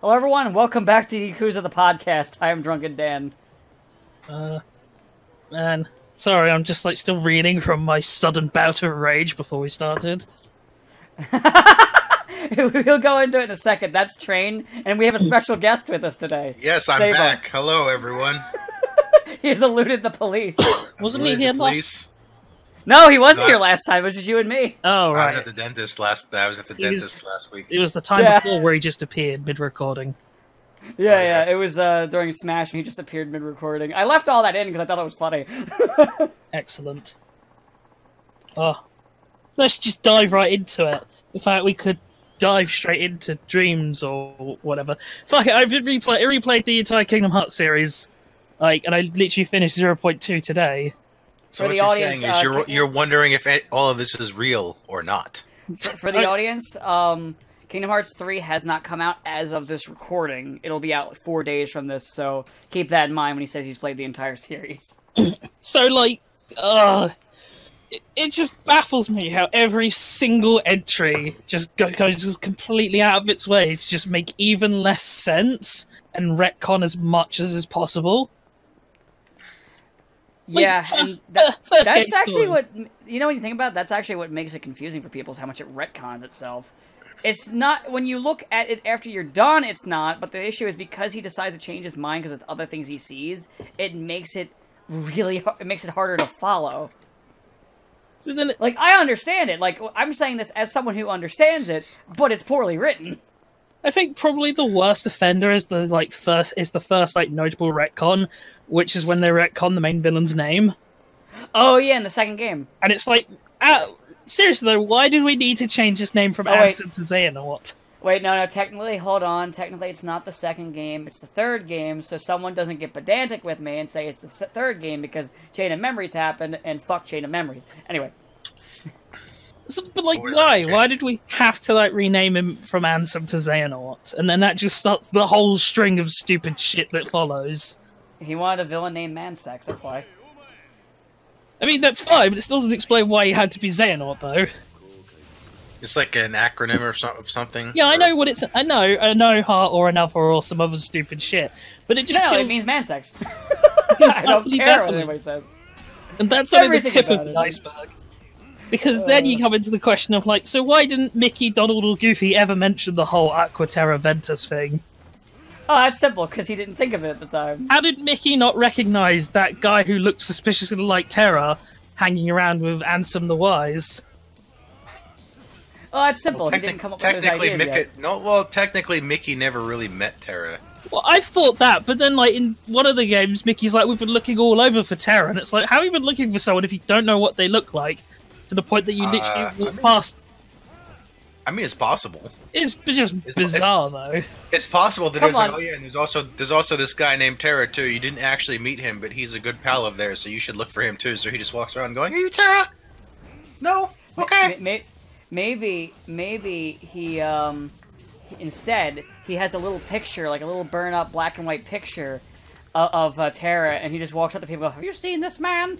Hello everyone, and welcome back to Yakuza the podcast. I am Drunken Dan. Man, sorry, I'm just still reeling from my sudden bout of rage before we started. We'll go into it in a second. That's Train, and we have a special guest with us today. Yes, I'm back. Hello, everyone. He has eluded the police. Wasn't he here last? No, he wasn't here last time. It was just you and me. Oh, right. I was at the dentist last week. It was the time before where he just appeared mid-recording. Yeah. It was during Smash, and he just appeared mid-recording. I left all that in because I thought it was funny. Excellent. Oh, let's just dive right into it. In fact, we could dive straight into Dreams or whatever. Fuck it, I replayed the entire Kingdom Hearts series, and I literally finished 0.2 today. So what you're saying is you're wondering if all of this is real or not. For the audience, Kingdom Hearts 3 has not come out as of this recording. It'll be out 4 days from this, so keep that in mind when he says he's played the entire series. So, it just baffles me how every single entry just goes completely out of its way to just make even less sense and retcon as much as is possible. Yeah, that's actually what, you know, when you think about it, that's actually what makes it confusing for people, is how much it retcons itself. It's not, when you look at it after you're done, it's not, but the issue is because he decides to change his mind because of other things he sees, it makes it harder to follow. So then I understand it, I'm saying this as someone who understands it, but it's poorly written. I think probably the worst offender is the first notable retcon, which is when they retcon the main villain's name. Oh yeah, in the second game. And it's seriously though, why did we need to change his name from Ansem to Xehanort? Wait, no, technically, hold on. Technically, it's not the second game, it's the third game, so someone doesn't get pedantic with me and say it's the third game because Chain of Memories happened, and fuck Chain of Memories. Anyway. But why? Why did we have to rename him from Ansem to Xehanort? And then that just starts the whole string of stupid shit that follows. He wanted a villain named Mansex, that's why. I mean, that's fine, but it still doesn't explain why he had to be Xehanort, though. It's like an acronym or something. Yeah, I know what it's. I know heart or another or some other stupid shit, but it just it means Mansex. I don't care what anybody says. And that's only the tip of the iceberg. Because then you come into the question of, so why didn't Mickey, Donald, or Goofy ever mention the whole Aqua Terra Ventus thing? Oh, that's simple, because he didn't think of it at the time. How did Mickey not recognize that guy who looked suspiciously like Terra hanging around with Ansem the Wise? Oh, that's simple. He didn't come up with those ideas yet. Technically, Mickey never really met Terra. Well, I thought that, but then, in one of the games, Mickey's we've been looking all over for Terra, and it's how have you been looking for someone if you don't know what they look like? To the point that you literally walk past. I mean, it's possible. It's just bizarre, though. It's possible that and there's also this guy named Terra too. You didn't actually meet him, but he's a good pal of theirs, so you should look for him too. So he just walks around going, "Are you Terra? No, okay." Maybe he instead he has a little picture, like a little burn up black and white picture of Terra, and he just walks up to people and goes, "Have you seen this man?"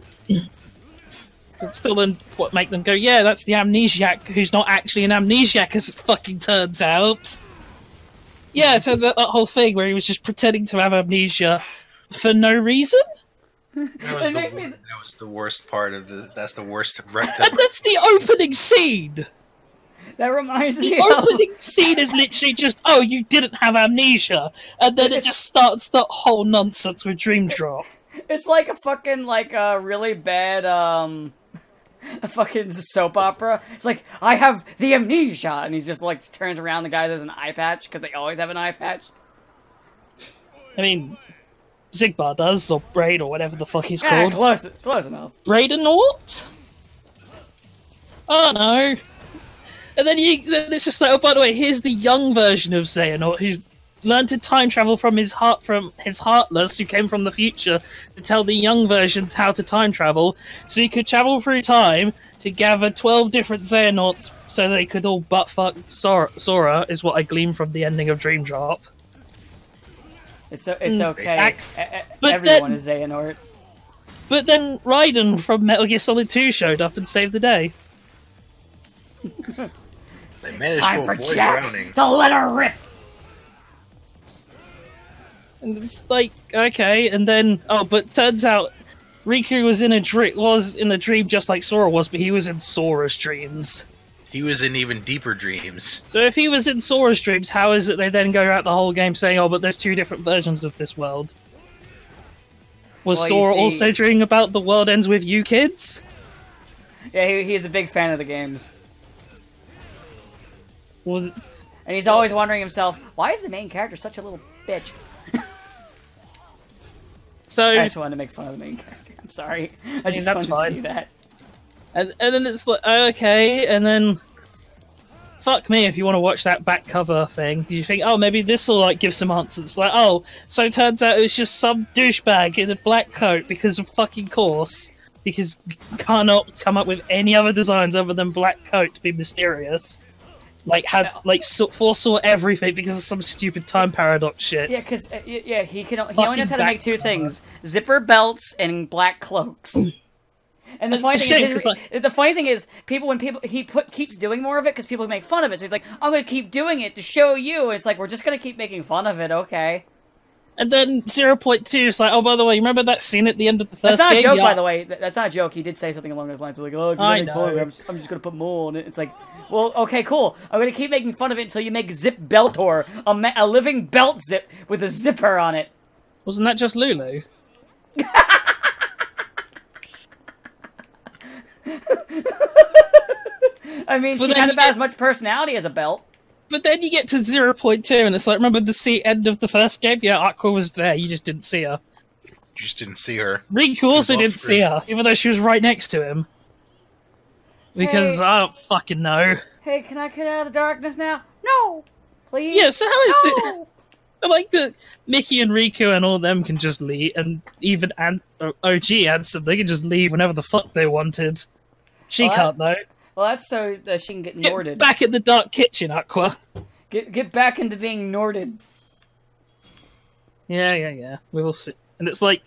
But still, then what make them go, yeah, that's the amnesiac who's not actually an amnesiac, as it fucking turns out. Yeah, it turns out that whole thing where he was just pretending to have amnesia for no reason. That was the worst part of the. That's the worst. And that's the opening scene. That reminds me. The opening scene is literally just, oh, you didn't have amnesia, and then it just starts that whole nonsense with Dream Drop. It's like a fucking really bad a fucking soap opera. It's like, I have the amnesia, and he's just turns around, the guy has an eye patch because they always have an eye patch. I mean, Zigbar does, or Braid, or whatever the fuck he's called. Close enough. Braidenort? Oh no. And then it's just oh, by the way, here's the young version of Xehanort who's learned to time travel from his Heartless, who came from the future, to tell the young version how to time travel, so he could travel through time to gather 12 different Xehanorts so they could all buttfuck Sora, is what I glean from the ending of Dream Drop. It's okay. But everyone is Xehanort. But then Raiden from Metal Gear Solid 2 showed up and saved the day. They managed to avoid drowning. To let her rip. And it's like, okay, and then but turns out Riku was in a dream just like Sora was, but he was in Sora's dreams. He was in even deeper dreams. So if he was in Sora's dreams, how is it they then go out the whole game saying, "Oh, but there's two different versions of this world"? Was Sora also dreaming about the world ends with you kids? Yeah, he's a big fan of the games. And he's always wondering himself, why is the main character such a little bitch? So I just wanted to make fun of the main character. I'm sorry. I just wanted to do that. And then it's like, okay, and then fuck me if you want to watch that back cover thing. You think, oh, maybe this will like give some answers. It's like, oh, so it turns out it was just some douchebag in a black coat because of fucking course. Because you cannot come up with any other designs other than black coat to be mysterious. Foresaw everything because of some stupid time paradox shit. Yeah, because he only knows how to make two things: zipper belts and black cloaks. And the funny thing is, he keeps doing more of it because people make fun of it. So he's like, I'm going to keep doing it to show you. And it's like, we're just going to keep making fun of it, okay? And then 0.2 is like, oh, by the way, you remember that scene at the end of the first game? That's not a joke, by the way. That's not a joke. He did say something along those lines. Like, oh, if you're making fun of it, I'm just going to put more on it. It's like, well, okay, cool. I'm going to keep making fun of it until you make Zip Beltor, a living belt zip with a zipper on it. Wasn't that just Lulu? I mean, she had about as much personality as a belt. But then you get to 0.2 and it's like, remember the end of the first game? Yeah, Aqua was there, you just didn't see her. You just didn't see her. Riku also didn't see her, even though she was right next to him. Because I don't fucking know. Hey, can I get out of the darkness now? No! Please? Yeah, so how is it... I like that Mickey and Riku and all of them can just leave, and even OG Ansem, they can just leave whenever the fuck they wanted. She can't, though. Well, that's so that she can get Norded. Get back in the dark kitchen, Aqua. Get back into being Norded. Yeah. We will see. And it's like,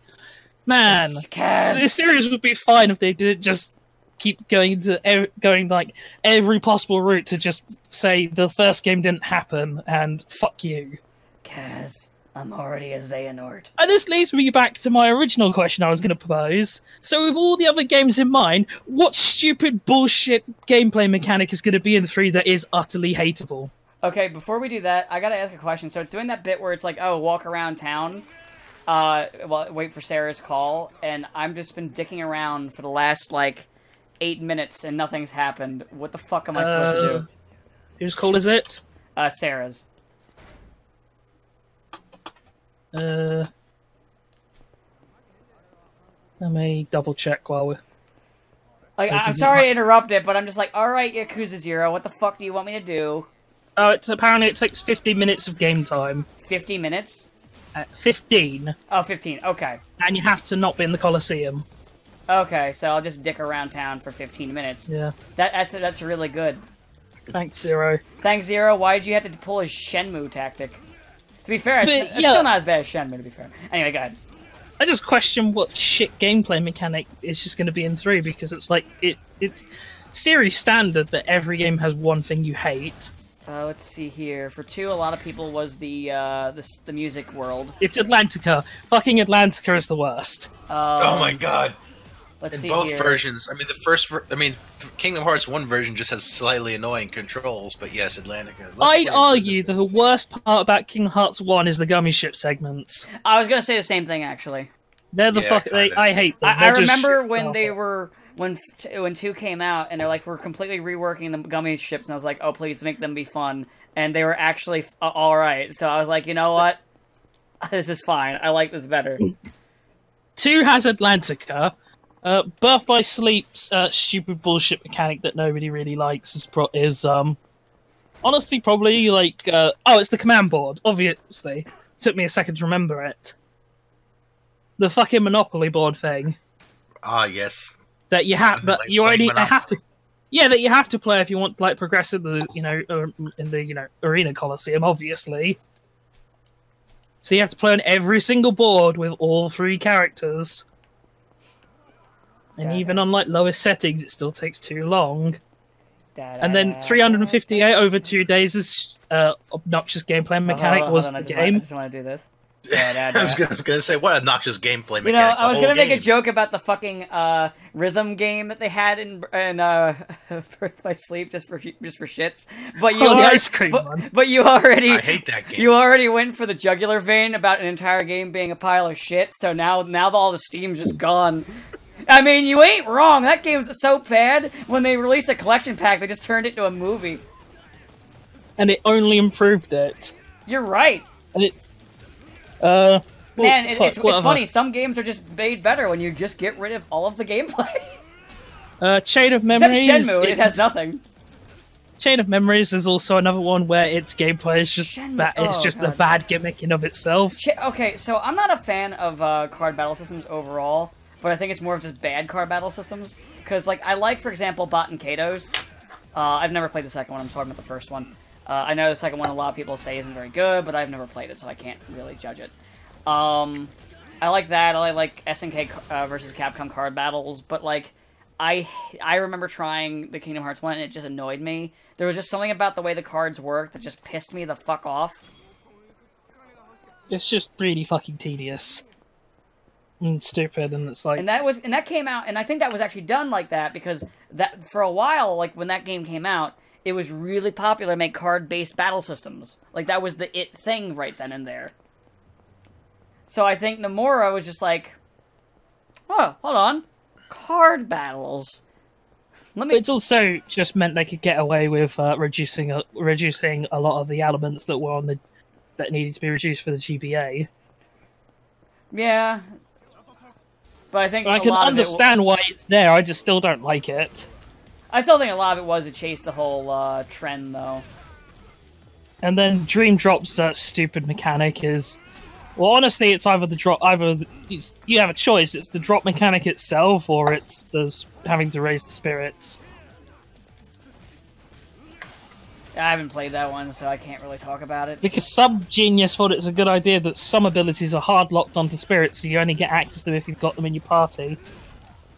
man, this series would be fine if they didn't just keep going like every possible route to just say the first game didn't happen and fuck you. Kaz, I'm already a Xehanort. And this leads me back to my original question I was going to propose. So with all the other games in mind, what stupid bullshit gameplay mechanic is going to be in 3 that is utterly hateable? Okay, before we do that, I gotta ask a question. So it's doing that bit where it's like, oh, walk around town, wait for Sarah's call, and I've just been dicking around for the last, 8 minutes and nothing's happened. What the fuck am I supposed to do? Whose call is it? Sarah's. Let me double check while we're... I'm sorry to interrupt it, but I'm just like, alright, Yakuza 0, what the fuck do you want me to do? Oh, apparently it takes 50 minutes of game time. 50 minutes? 15. Oh, 15, okay. And you have to not be in the Coliseum. Okay, so I'll just dick around town for 15 minutes. Yeah. That's really good. Thanks, Zero. Thanks, Zero. Why did you have to pull his Shenmue tactic? To be fair, it's still not as bad as Shenmue, to be fair. Anyway, go ahead. I just question what shit gameplay mechanic is just going to be in 3, because it's like, it's series standard that every game has one thing you hate. Let's see here. For 2, a lot of people was the music world. It's Atlantica. Fucking Atlantica is the worst. Oh my god. Let's see both here. versions, Kingdom Hearts 1 version just has slightly annoying controls, but yes, Atlantica. I'd argue that the worst part about Kingdom Hearts 1 is the gummy ship segments. I was gonna say the same thing, actually. They're the I hate them. I remember when they were... When 2 came out, and they're like, we're completely reworking the gummy ships, and I was like, oh, please make them be fun. And they were actually alright. So I was like, you know what? This is fine. I like this better. 2 has Atlantica. Birth by Sleep's stupid bullshit mechanic that nobody really likes is honestly probably like... it's the command board, obviously. Took me a second to remember it. The fucking Monopoly board thing. Ah, yes. That you have, that you only have to, that you have to play if you want to like progress in the arena Coliseum, obviously. So you have to play on every single board with all 3 characters, and even on like lowest settings, it still takes too long. And then 358 over 2 days is obnoxious gameplay mechanic was the game. I just want to do this. I was gonna say, what obnoxious gameplay mechanic. You know, I was gonna make a joke about the fucking rhythm game that they had in Birth by Sleep just for shits. But you the ice cream one. But you already I hate that game. You already went for the jugular vein about an entire game being a pile of shit. So now all the steam's just gone. I mean, you ain't wrong. That game's so bad. When they released a collection pack, they just turned it into a movie. And it only improved it. You're right. And it. Man, it's funny. Some games are just made better when you just get rid of all of the gameplay. Chain of Memories. Except Shenmue, it has nothing. Chain of Memories is also another one where its gameplay is just a bad gimmick in of itself. Okay, so I'm not a fan of card battle systems overall, but I think it's more of just bad card battle systems. Because, like, I like, for example, Bot and Kato's. I've never played the second one. I'm talking about the first one. I know the second one a lot of people say isn't very good, but I've never played it, so I can't really judge it. I like that. I like SNK versus Capcom card battles, but like, I remember trying the Kingdom Hearts one, and it just annoyed me. There was just something about the way the cards worked that just pissed me the fuck off. It's just really fucking tedious and stupid, and it's like. And that came out, and I think that was actually done like that because that for a while, like when that game came out, it was really popular to make card-based battle systems. Like, that was the it thing right then and there. So I think Nomura was just like, oh, hold on. Card battles. It's also just meant they could get away with reducing a lot of the elements that were that needed to be reduced for the GBA. Yeah. But I think so I can understand why it's there, I just still don't like it. I still think a lot of it was to chase the whole trend, though. And then Dream Drop's stupid mechanic is... Well, honestly, it's either the drop... you have a choice. It's the drop mechanic itself, or it's having to raise the spirits. I haven't played that one, so I can't really talk about it. Because some genius thought it's a good idea that some abilities are hard locked onto spirits, so you only get access to them if you've got them in your party.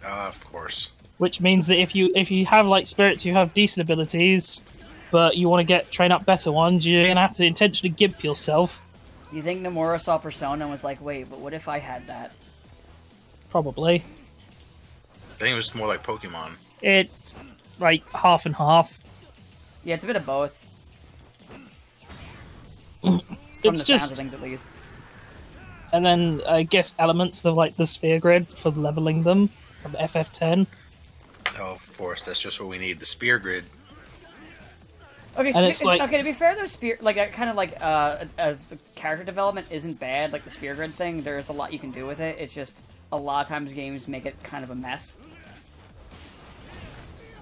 Of course. Which means that if you have like spirits who have decent abilities, but you want to train up better ones, you're gonna have to intentionally gimp yourself. You think Nomura saw Persona and was like, wait, but what if I had that? Probably. I think it was more like Pokemon. It's like half and half. Yeah, it's a bit of both. It's just things, at least. And then I guess elements of like the sphere grid for leveling them from FF10. Oh, of course, that's just what we need, the spear grid. Okay, so okay, to be fair, though, the character development isn't bad, like the spear grid thing. There's a lot you can do with it. It's just, a lot of times games make it kind of a mess.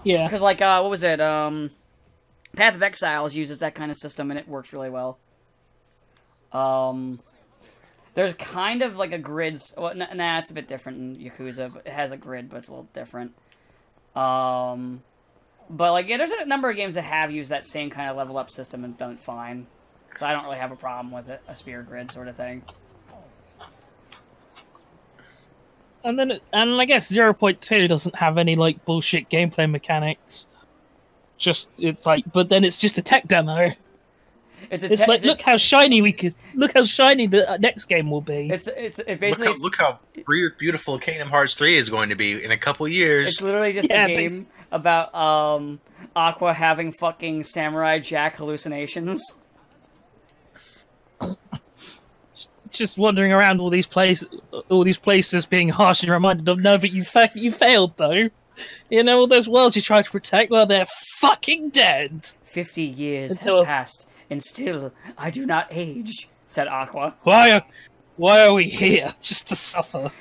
Yeah. Because, like, what was it, Path of Exiles uses that kind of system, and it works really well. There's kind of, like, a grid... Well, nah, it's a bit different in Yakuza. But it has a grid, but it's a little different. But, like, yeah, there's a number of games that have used that same kind of level-up system and done fine. So I don't really have a problem with it, a spear grid sort of thing. And I guess 0.2 doesn't have any, like, bullshit gameplay mechanics. But then it's just a tech demo. Look how shiny the next game will be. It basically look how beautiful Kingdom Hearts 3 is going to be in a couple years. It's literally just a game about Aqua having fucking Samurai Jack hallucinations. Just wandering around all these places being harshly reminded of, no, but you failed though. You know, all those worlds you tried to protect, well, they're fucking dead. 50 years have passed, and still I do not age, said Aqua. Why are we here? Just to suffer.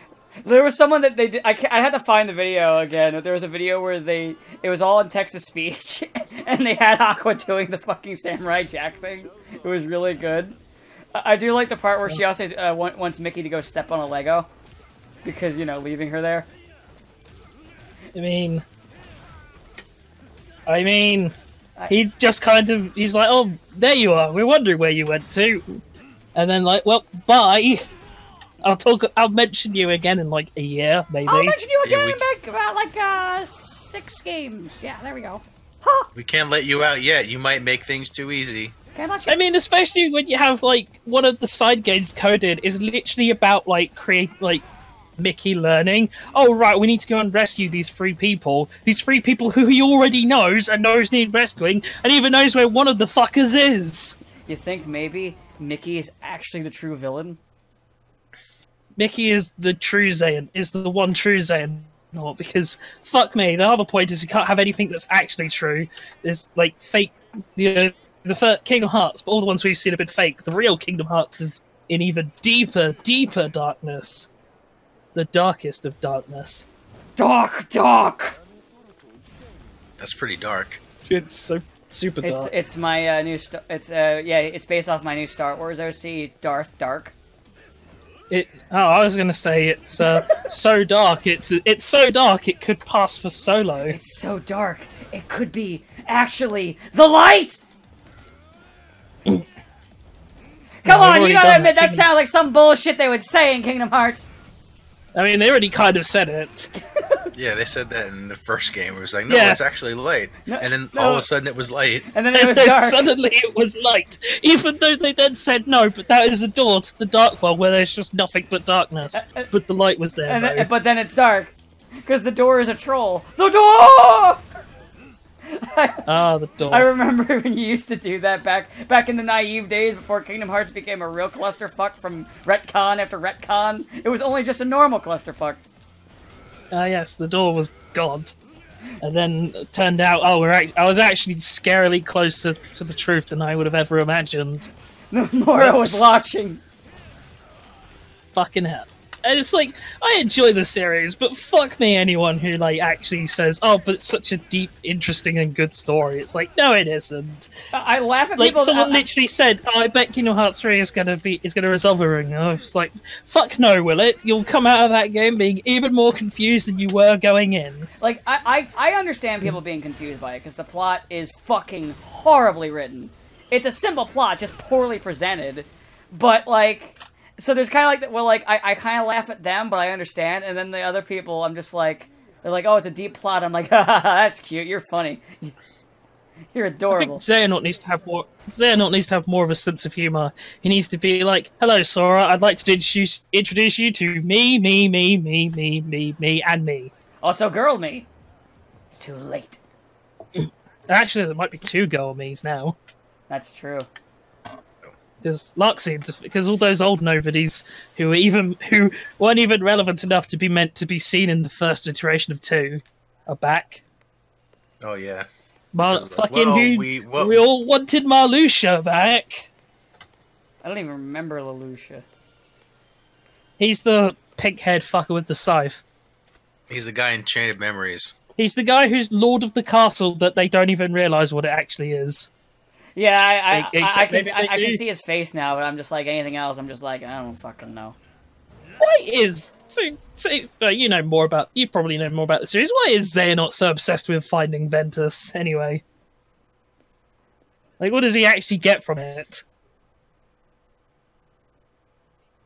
There was someone that they did. I had to find the video again. There was a video where it was all in text-to-speech, and they had Aqua doing the fucking Samurai Jack thing. It was really good. I do like the part where she also wants Mickey to go step on a Lego, because, you know, leaving her there. I mean, he just kind of, he's like, oh, there you are, we're wondering where you went to. And then like, well, bye. I'll mention you again in like a year, maybe. I'll mention you again in back about like 6 games. Yeah, there we go. Huh. We can't let you out yet, you might make things too easy. I mean, especially when you have, like, one of the side games coded is literally about, like, Mickey learning, oh, right, we need to go and rescue these three people who he already knows and knows need rescuing, and even knows where one of the fuckers is. You think maybe Mickey is actually the true villain? Mickey is the true Xehanort, is the one true Xehanort, because, fuck me, the other point is you can't have anything that's actually true. There's, like, fake, the Kingdom Hearts, but all the ones we've seen have been fake. The real Kingdom Hearts is in even deeper darkness. The darkest of darkness. Dark! That's pretty dark. It's so super dark. It's my it's based off my new Star Wars OC, Darth Dark. I was gonna say it's so dark. It's so dark it could pass for Solo. It's so dark it could be actually the light. Come on, you gotta admit that sounds like some bullshit they would say in Kingdom Hearts. I mean, they already kind of said it. Yeah, they said that in the first game. It was like, no, it's actually light. And then all of a sudden it was light. And then it was dark. Suddenly it was light. Even though they then said, no, but that is a door to the dark world where there's just nothing but darkness. But the light was there, but then it's dark. Because the door is a troll. The door! The door. I remember when you used to do that back in the naive days before Kingdom Hearts became a real clusterfuck from retcon after retcon. It was only just a normal clusterfuck. Yes, the door was God. And then it turned out, I was actually scarily closer to the truth than I would have ever imagined. The more I was watching. Fucking hell. And it's like, I enjoy the series, but fuck me anyone who, like, actually says, oh, but it's such a deep, interesting, and good story. It's like, no, it isn't. I laugh at like, people... Someone literally said, oh, I bet Kingdom Hearts 3 is gonna resolve everything. And I was like, fuck no, will it? You'll come out of that game being even more confused than you were going in. Like, I understand people being confused by it, because the plot is fucking horribly written. It's a simple plot, just poorly presented. But, like... So there's kind of like, well, like, I kind of laugh at them, but I understand, and then the other people, I'm just like, they're like, oh, it's a deep plot, I'm like, haha, that's cute, you're funny. You're adorable. I think Xehanort needs to have more of a sense of humor. He needs to be like, hello, Sora, I'd like to introduce you to me, and me. Also girl me. It's too late. Actually, there might be two girl me's now. That's true. Because all those old nobodies who weren't even relevant enough to be meant to be seen in the first iteration of 2 are back. Oh yeah. We all wanted Marluxia back. I don't even remember Lelouch. He's the pink-haired fucker with the scythe. He's the guy in Chain of Memories. He's the guy who's Lord of the Castle that they don't even realise what it actually is. Yeah, I can see his face now, but I'm just like, anything else, I'm just like, I don't fucking know. Why is... you probably know more about the series. Why is Xehanort so obsessed with finding Ventus, anyway? Like, what does he actually get from it?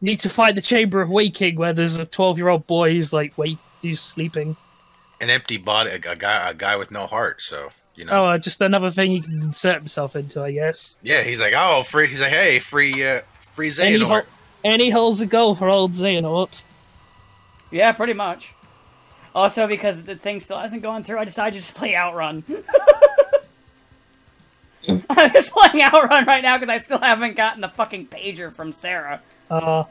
Need to find the Chamber of Waking, where there's a 12-year-old boy who's, like, who's sleeping. An empty body, a guy with no heart, so... You know. Oh, just another thing he can insert himself into, I guess. Yeah, he's like, oh, free. He's like, hey, free Xehanort. Any hole's a goal for old Xehanort. Yeah, pretty much. Also, because the thing still hasn't gone through, I decided to just play Outrun. I'm just playing Outrun right now because I still haven't gotten the fucking pager from Sarah. I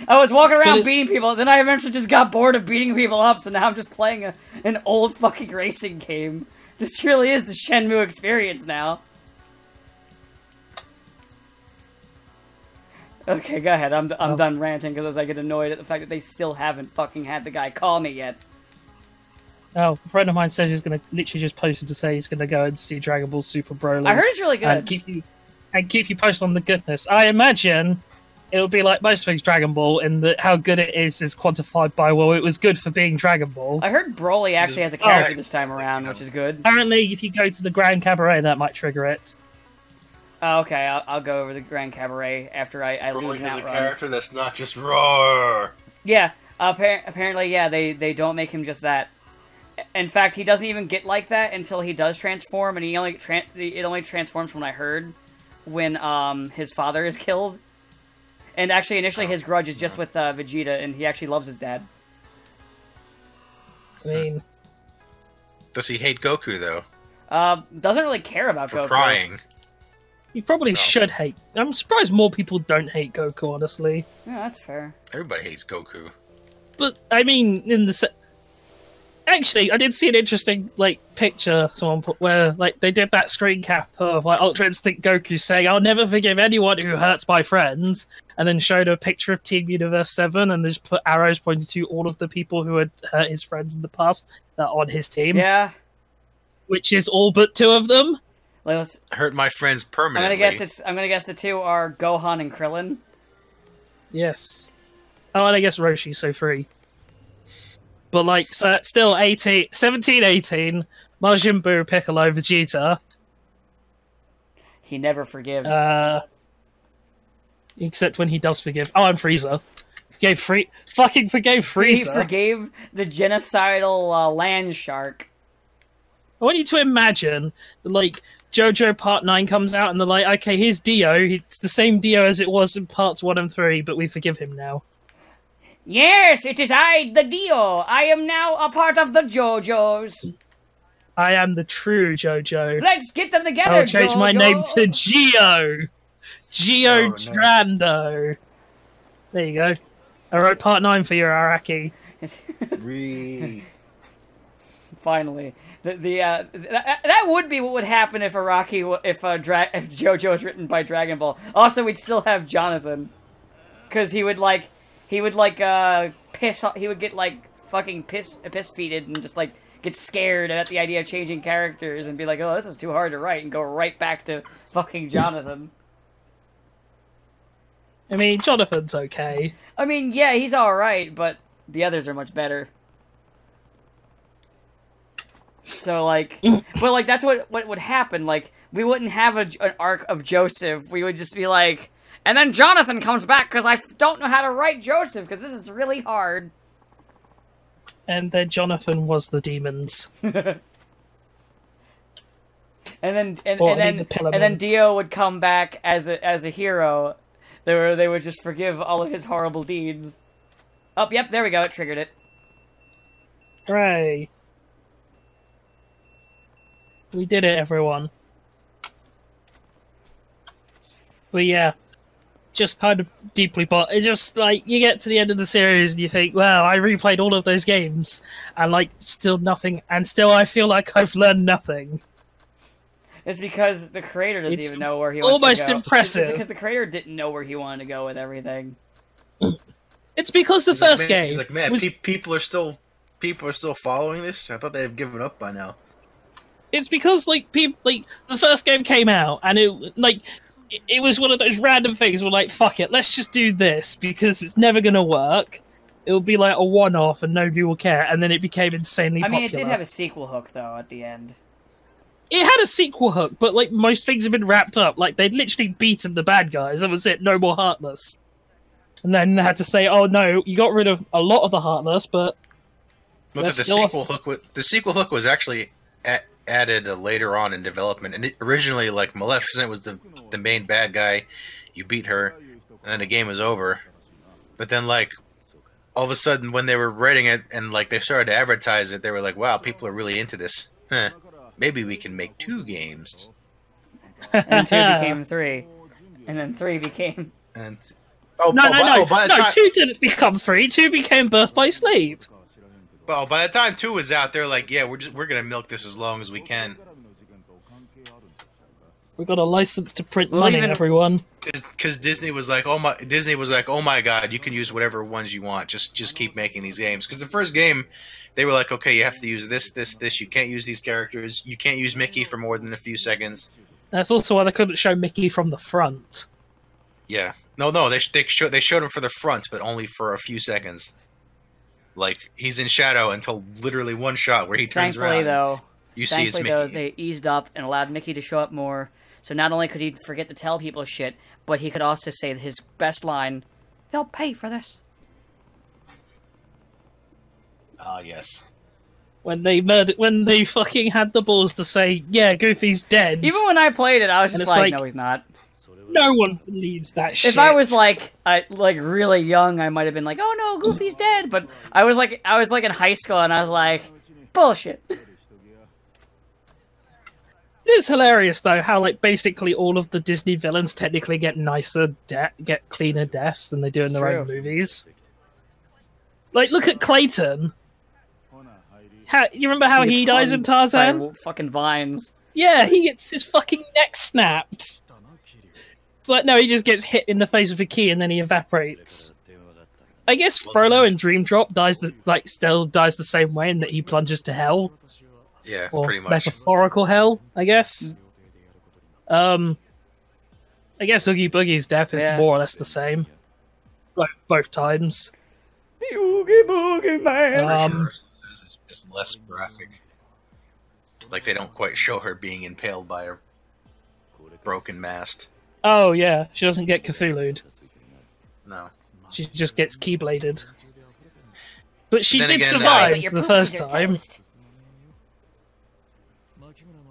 was walking around beating people, then I eventually just got bored of beating people up, so now I'm just playing an old fucking racing game. This really is the Shenmue experience now. Okay, go ahead. I'm done ranting because I get annoyed at the fact that they still haven't fucking had the guy call me yet. Oh, a friend of mine says he's gonna literally just posted to say he's gonna go and see Dragon Ball Super Broly. I heard it's really good. And keep you posted on the goodness. I imagine it'll be like most things Dragon Ball, in that how good it is quantified by, well, it was good for being Dragon Ball. I heard Broly actually has a character this time around, which is good. Apparently, if you go to the Grand Cabaret, that might trigger it. Oh, okay, I'll go over the Grand Cabaret after I lose an Outrun. Broly has a character that's not just roar. Yeah, apparently, yeah, they don't make him just that. In fact, he doesn't even get like that until he does transform, and it only transforms from what I heard. when his father is killed. And actually, initially, his grudge is just with Vegeta, and he actually loves his dad. I mean... Does he hate Goku, though? Doesn't really care about Goku. For crying. He probably should hate... I'm surprised more people don't hate Goku, honestly. Yeah, that's fair. Everybody hates Goku. But, I mean, in the... Actually, I did see an interesting, like, picture someone put where, like, they did that screen cap of, like, Ultra Instinct Goku saying, "I'll never forgive anyone who hurts my friends," and then showed a picture of Team Universe 7 and just put arrows pointing to all of the people who had hurt his friends in the past that are on his team. Yeah. Which is all but 2 of them. Like, hurt my friends permanently. I'm gonna guess the 2 are Gohan and Krillin. Yes. Oh, and I guess Roshi, so 3. But, like, so that's still 17, 18, Majin Buu, Piccolo, Vegeta. He never forgives. Except when he does forgive. Oh, and Frieza. Fucking forgave Frieza. He forgave the genocidal land shark. I want you to imagine, that, like, JoJo Part 9 comes out and they're like, okay, here's Dio. It's the same Dio as it was in Parts 1 and 3, but we forgive him now. Yes, it is I, the Dio. I am now a part of the JoJos. I am the true JoJo. Let's get them together, I'll change JoJo. my name to Geo. Geo Drando. There you go. I wrote Part 9 for you, Araki. Finally. That would be what would happen if if JoJo was written by Dragon Ball. Also, we'd still have Jonathan. Because he would get, like, fucking piss-feeded and just, like, get scared at the idea of changing characters and be like, oh, this is too hard to write, and go right back to fucking Jonathan. I mean, Jonathan's okay. I mean, yeah, he's alright, but the others are much better. So, like, well, like, that's what would happen. Like, we wouldn't have an arc of Joseph. We would just be like... And then Jonathan comes back because I don't know how to write Joseph because this is really hard. And then Jonathan was the demons. and then Dio would come back as a hero. They would just forgive all of his horrible deeds. Oh, yep, there we go. It triggered it. Hooray! We did it, everyone. But yeah. Just kind of deeply, but it's just like you get to the end of the series and you think, well, I replayed all of those games and like still nothing, and still I feel like I've learned nothing. It's because the creator doesn't even know where he wants to go. Almost impressive. It's because the creator didn't know where he wanted to go with everything. It's because the first game. He's like, man, people are still following this. I thought they had given up by now. It's because like people like the first game came out and it was one of those random things where, like, fuck it, let's just do this, because it's never going to work. It'll be, like, a one-off and nobody will care, and then it became insanely popular. I mean, it did have a sequel hook, though, at the end. It had a sequel hook, but, like, most things have been wrapped up. Like, they'd literally beaten the bad guys, that was it, no more Heartless. And then they had to say, oh, no, you got rid of a lot of the Heartless, but... But the sequel hook was actually... added later on in development, and originally, like, Maleficent was the main bad guy. You beat her, and then the game was over. But then, like, all of a sudden, when they were writing it and like they started to advertise it, they were like, "Wow, people are really into this. Huh. Maybe we can make 2 games." And 2 became 3, and then 3 became. And no, 2 didn't become 3. 2 became Birth by Sleep. Well, by the time 2 was out, they're like, "Yeah, we're gonna milk this as long as we can." We got a license to print money, everyone. Because Disney was like, "Oh my God, you can use whatever ones you want. Just keep making these games." Because the first game, they were like, "Okay, you have to use this. You can't use these characters. You can't use Mickey for more than a few seconds." That's also why they couldn't show Mickey from the front. Yeah, no, they showed him for the front, but only for a few seconds. Like, he's in shadow until literally one shot where he turns around. You see it's Mickey. Though, they eased up and allowed Mickey to show up more. So not only could he forget to tell people shit, but he could also say his best line, "They'll pay for this." Ah, yes. When they fucking had the balls to say, "Yeah, Goofy's dead." Even when I played it, I was just like, "No, he's not." No one believes that shit. If I was like really young, I might have been like, "Oh no, Goofy's dead." But I was like in high school, and I was like, "Bullshit." It is hilarious though how like basically all of the Disney villains technically get get cleaner deaths than they do in their own movies. Like, look at Clayton. You remember how he dies in Tarzan? Fucking vines. Yeah, he gets his fucking neck snapped. It's like, no, he just gets hit in the face with a key and then he evaporates. I guess Frollo in Dream Drop still dies the same way in that he plunges to hell. Yeah, or pretty much. Metaphorical hell, I guess. I guess Oogie Boogie's death is more or less the same. Like, both times. The Oogie Boogie Man! It's just less graphic. Like, they don't quite show her being impaled by a broken mast. Oh, yeah. She doesn't get Cthulhu'd. No. She just gets keybladed. But she did survive the first time.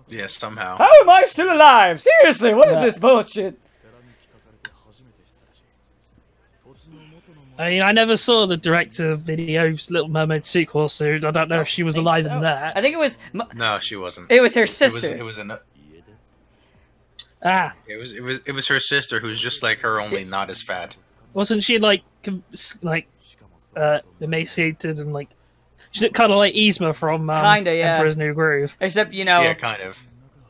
Yeah, somehow. How am I still alive? Seriously, what is this bullshit? I mean, I never saw the direct-to-video's Little Mermaid sequel, so I don't know if she was alive in that. I think it was... No, she wasn't. It was her sister. It was Ah. It was her sister who's just like her, only not as fat. Wasn't she emaciated and like she looked kind of like Yzma from Emperor's New Groove? Except yeah, kind of.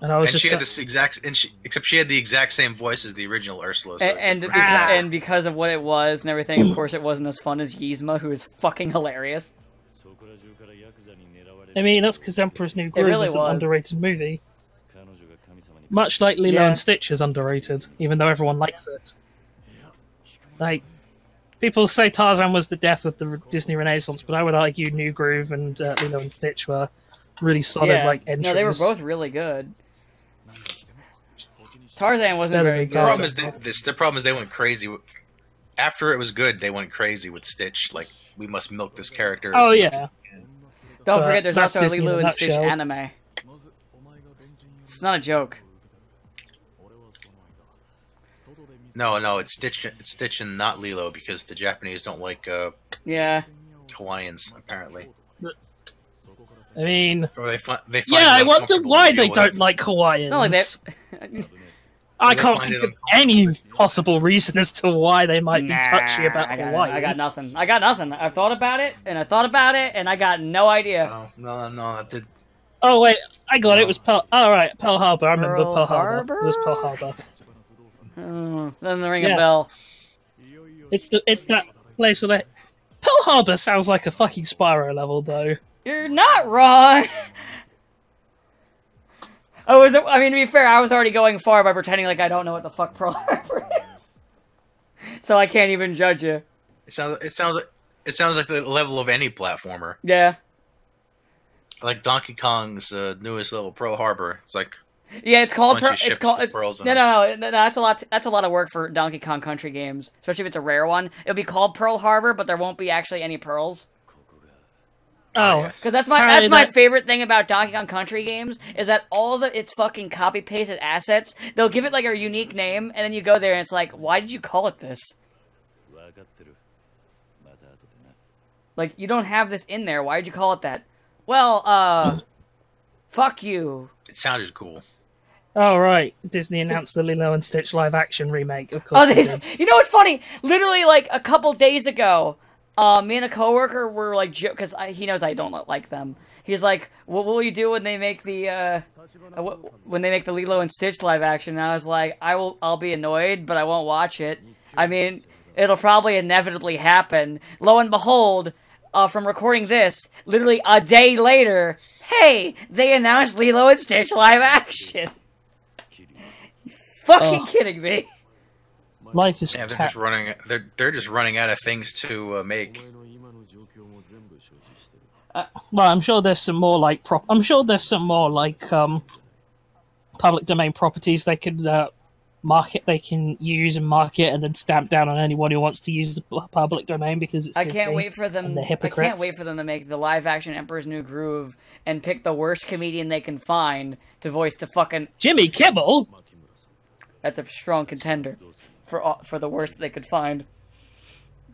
And she had this except she had the exact same voice as the original Ursula. So and because of what it was and everything, of course, it wasn't as fun as Yzma, who is fucking hilarious. I mean, that's because Emperor's New Groove is an underrated movie. Much like Lilo and Stitch is underrated, even though everyone likes it. Like, people say Tarzan was the death of the Disney Renaissance, but I would argue New Groove and Lilo and Stitch were really solid entries. No, they were both really good. Tarzan wasn't very good. The problem is they went crazy. After it was good, they went crazy with Stitch. Like, we must milk this character. Oh, yeah. Don't forget, there's also a Lilo and Stitch anime. It's not a joke. No, it's Stitch and not Lilo because the Japanese don't like Hawaiians apparently. I mean, or they find I wonder why they don't like Hawaiians. Not like I can't think of any possible reason as to why they might be touchy about Hawaii. I got nothing. I thought about it, and I got no idea. No, that did. Oh wait, I got it. It was Pearl. Oh right, Pearl Harbor. I remember Pearl Harbor. It was Pearl Harbor. Doesn't ring a bell. It's that place where Pearl Harbor sounds like a fucking Spyro level, though. You're not wrong. I mean, to be fair, I was already going far by pretending like I don't know what the fuck Pearl Harbor is, so I can't even judge you. It sounds like the level of any platformer. Yeah. Like Donkey Kong's newest level, Pearl Harbor. It's like. Yeah, it's called. No. That's a lot. That's a lot of work for Donkey Kong Country games, especially if it's a rare one. It'll be called Pearl Harbor, but there won't be actually any pearls. Oh, because that's my favorite thing about Donkey Kong Country games is that all of its fucking copy pasted assets, they'll give it like a unique name, and then you go there and it's like, why did you call it this? Like, you don't have this in there. Why did you call it that? Well, fuck you. It sounded cool. Oh, right. Disney announced the Lilo and Stitch live-action remake. Of course they did. You know what's funny? Literally, like, a couple days ago, me and a coworker were, like, because he knows I don't like them. He's like, what will you do when they make the, Lilo and Stitch live-action? And I was like, I'll be annoyed, but I won't watch it. I mean, it'll probably inevitably happen. Lo and behold, from recording this, literally a day later, hey, they announced Lilo and Stitch live action. Fucking kidding me? Life is. Yeah, they're just running out of things to make. Well, I'm sure there's some more like public domain properties they could market. They can use and market, and then stamp down on anyone who wants to use the public domain because it's. I can't wait for them. I can't wait for them to make the live action Emperor's New Groove and pick the worst comedian they can find to voice the fucking Jimmy Kimmel. That's a strong contender for the worst they could find.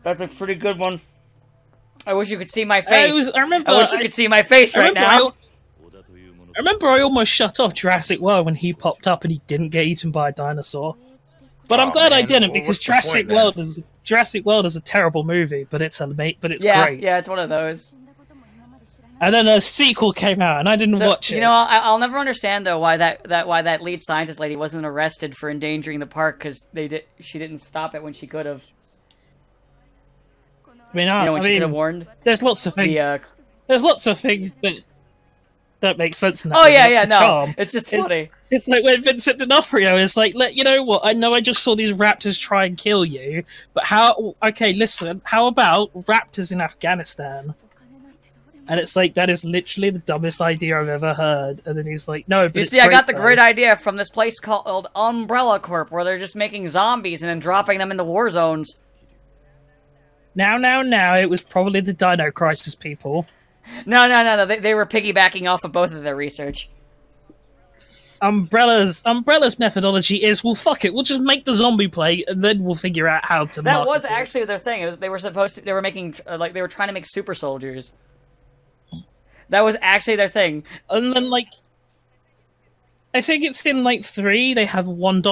That's a pretty good one. I wish you could see my face. I wish you could see my face right now. I remember I almost shut off Jurassic World when he popped up and he didn't get eaten by a dinosaur. But I'm glad I didn't, because Jurassic World is a terrible movie, but it's great. Yeah, it's one of those. And then a sequel came out, and I didn't watch it. You know, I'll never understand though why that lead scientist lady wasn't arrested for endangering the park, because she didn't stop it when she could have. She could have warned. There's lots of things. There's lots of things that don't make sense in that. Oh yeah, charm. It's just funny. It's like when Vincent D'Onofrio is like, you know what? I know I just saw these raptors try and kill you, but how? Okay, listen. How about raptors in Afghanistan? And it's like, that is literally the dumbest idea I've ever heard. And then he's like, no, but you see, I got the great idea from this place called Umbrella Corp, where they're just making zombies and then dropping them in the war zones. Now, it was probably the Dino Crisis people. No. They were piggybacking off of both of their research. Umbrella's methodology is, well, fuck it, we'll just make the zombie plague, and then we'll figure out how to. That was actually their thing. They were making they were trying to make super soldiers. That was actually their thing. And then, like, I think it's in, like, 3, they have one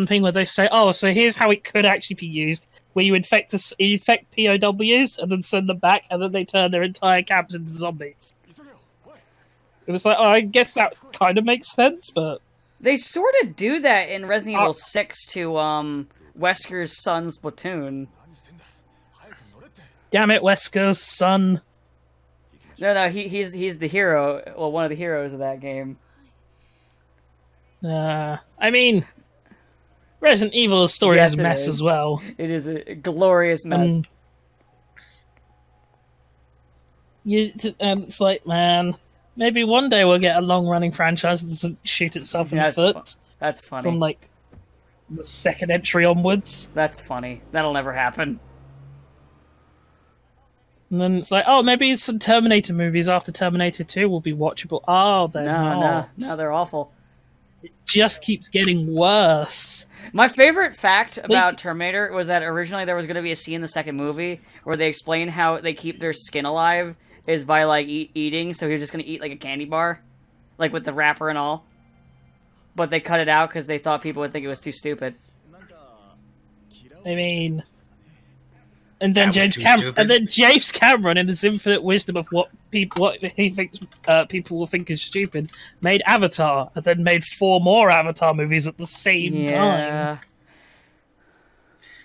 thing where they say, oh, so here's how it could actually be used, where you infect POWs, and then send them back, and then they turn their entire camps into zombies. And it's like, oh, I guess that kind of makes sense, but... They sort of do that in Resident Evil 6 to, Wesker's son's platoon. Damn it, Wesker's son... No, he's the hero. Well, one of the heroes of that game. I mean, Resident Evil's story is a mess as well. It is a glorious mess. And it's like, man, maybe one day we'll get a long-running franchise that doesn't shoot itself in the foot. That's funny. From, like, the second entry onwards. That's funny. That'll never happen. And then it's like, oh, maybe some Terminator movies after Terminator 2 will be watchable. Oh, they're not. No, they're awful. It just keeps getting worse. My favorite fact about Terminator was that originally there was going to be a scene in the second movie where they explain how they keep their skin alive is by, like, eating, so he was just going to eat, like, a candy bar, like, with the wrapper and all. But they cut it out because they thought people would think it was too stupid. I mean... And then James Cameron, in his infinite wisdom of what he thinks people will think is stupid, made Avatar, and then made 4 more Avatar movies at the same time.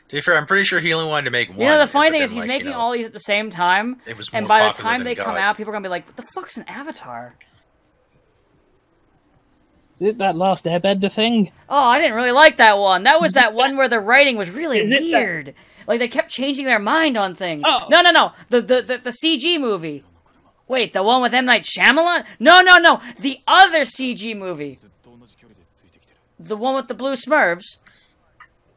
To be fair, I'm pretty sure he only wanted to make one. You know, the funny thing is he's making all these at the same time, and by the time they come out, people are going to be like, what the fuck's an Avatar? Is it that last Airbender thing? Oh, I didn't really like that one. That was that one where the writing was really weird. Like, they kept changing their mind on things. Oh. No. The CG movie. Wait, the one with M. Night Shyamalan? No. The other CG movie. The one with the blue Smurfs.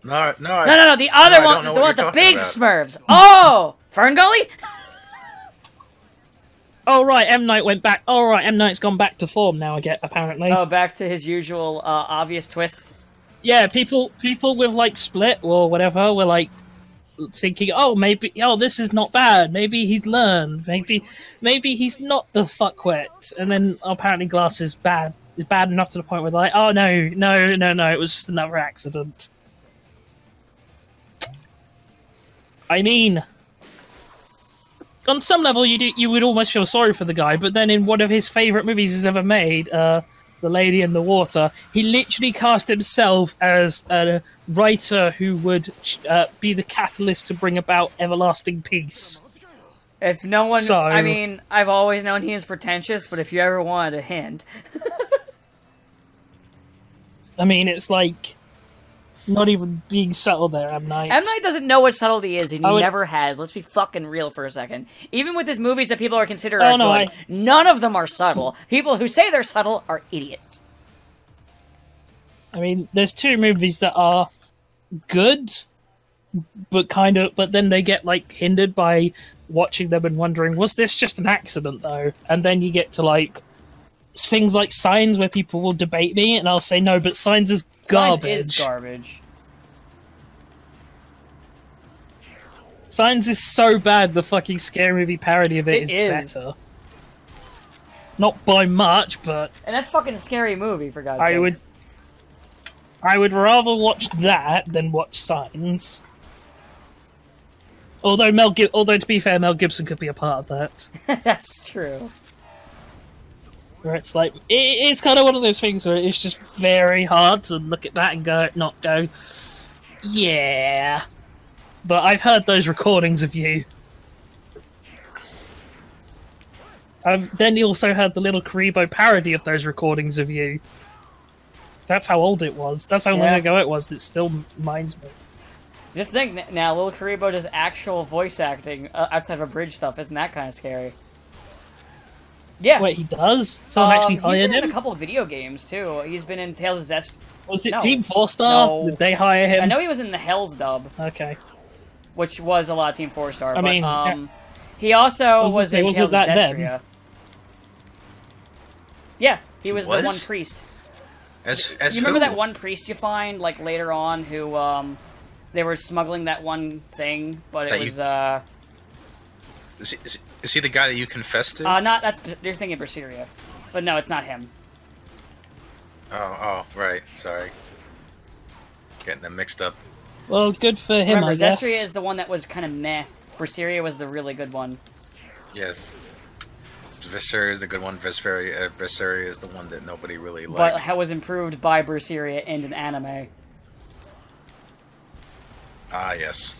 No. The other one. The one with the big Smurfs. Oh! Ferngully? Oh, right, M. Night went back. Oh, right, M. Night's gone back to form now, apparently. Oh, back to his usual obvious twist. Yeah, people with, like, Split or whatever were, like, thinking, this is not bad. Maybe he's learned. Maybe he's not the fuckwit. And then apparently Glass is bad enough to the point where they're like, oh no, it was just another accident. I mean, on some level, you would almost feel sorry for the guy, but then in one of his favourite movies he's ever made, The Lady in the Water, he literally cast himself as a writer who would be the catalyst to bring about everlasting peace. If no one... I mean, I've always known he is pretentious, but if you ever wanted a hint... I mean, it's like... Not even being subtle there, M. Night. M. Night doesn't know what subtlety is, and he never has. Let's be fucking real for a second. Even with his movies that people are considered good, none of them are subtle. People who say they're subtle are idiots. I mean, there's 2 movies that are good, but then they get, like, hindered by watching them and wondering, was this just an accident, though? And then you get to, like, things like Signs where people will debate me, and I'll say no, but Signs is garbage. Signs is garbage. Signs is so bad, the fucking scary movie parody of it is better. Not by much, but... And that's fucking a scary movie, for God's sake. I would rather watch that than watch Signs. Although to be fair, Mel Gibson could be a part of that. That's true. Where it's like, it's kind of one of those things where it's just very hard to look at that and not go, yeah. But I've heard those recordings of you. I've then also heard the little Karibo parody of those recordings of you. That's how old it was. That's how long ago it was. It still reminds me. Just think now, Little Karibo does actual voice acting outside of Abridged stuff. Isn't that kind of scary? Yeah. Wait, he does? Someone actually hired him? He's been in a couple of video games, too. He's been in Tales of Zest... Was it Team 4-Star? No. Did they hire him? I know he was in the Hell's dub. Okay. Which was a lot of Team 4-Star. I mean... he also was in Tales of Zestria. Then? Yeah, he was the one priest. As you remember that one priest you find, like, later on, who, they were smuggling that one thing, but it was, Is he the guy that you confessed to? You're thinking of Berseria. But no, it's not him. Oh, right. Sorry. Getting them mixed up. Well, good for him, Remember, I guess. Zestria is the one that was kind of meh. Berseria was the really good one. Yeah. Vesperia is the good one. Vesperia is the one that nobody really liked. But how was improved by Berseria in an anime. Ah, yes.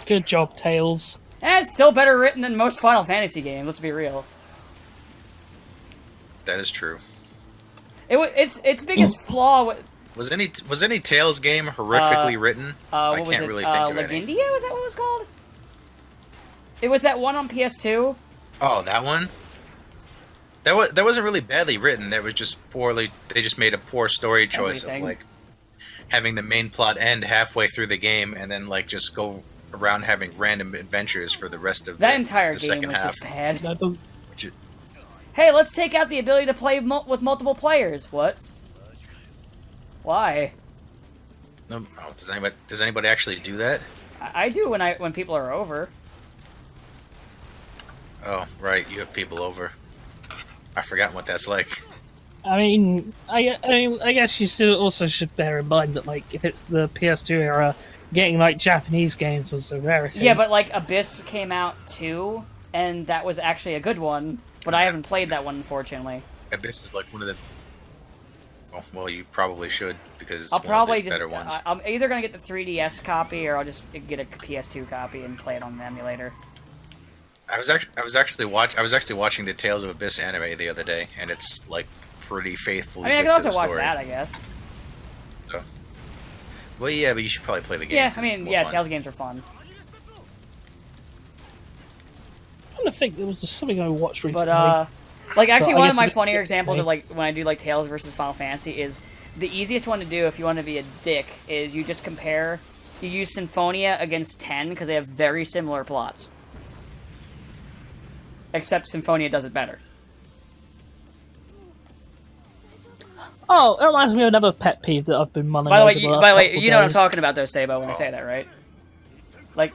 Good job, Tails. And it's still better written than most Final Fantasy games, let's be real. That is true. Its biggest flaw... Was any Tales game horrifically written? I can't really think of any. Legendia, was that what it was called? It was that one on PS2? Oh, that one? That wasn't really badly written. That was just poorly... They just made a poor story choice of, like, having the main plot end halfway through the game and then, like, just go around having random adventures for the rest of that entire the game second was half. just bad. That Hey, let's take out the ability to play with multiple players. What? Why? No, does anybody actually do that? I do when people are over. Oh, right, you have people over. I forgot what that's like. I mean, I guess you also should bear in mind that, like, if it's the PS2 era, getting, like, Japanese games was a rarity. Yeah, but, like, Abyss came out too, and that was actually a good one, but I haven't played that one, unfortunately. Abyss is, like, one of the... Oh, well, you probably should, because it's I'll probably one of the better ones. I'm either going to get the 3DS copy, or I'll just get a PS2 copy and play it on the emulator. I was actually watching the Tales of Abyss anime the other day, and it's, like, pretty faithfully. I mean, I can also watch that, I guess. So. Well, yeah, but you should probably play the game. Yeah, I mean, yeah, Tales games are fun. I'm trying to think, there was something I watched recently. But, like, actually, one of my funnier examples of, like, when I do, like, Tales versus Final Fantasy is the easiest one to do if you want to be a dick is you just compare, you use Symphonia against 10 because they have very similar plots. Except Symphonia does it better. Oh, it reminds me of another pet peeve that I've been mulling over the you know what I'm talking about, though, Sabo, when I say that, right? Like,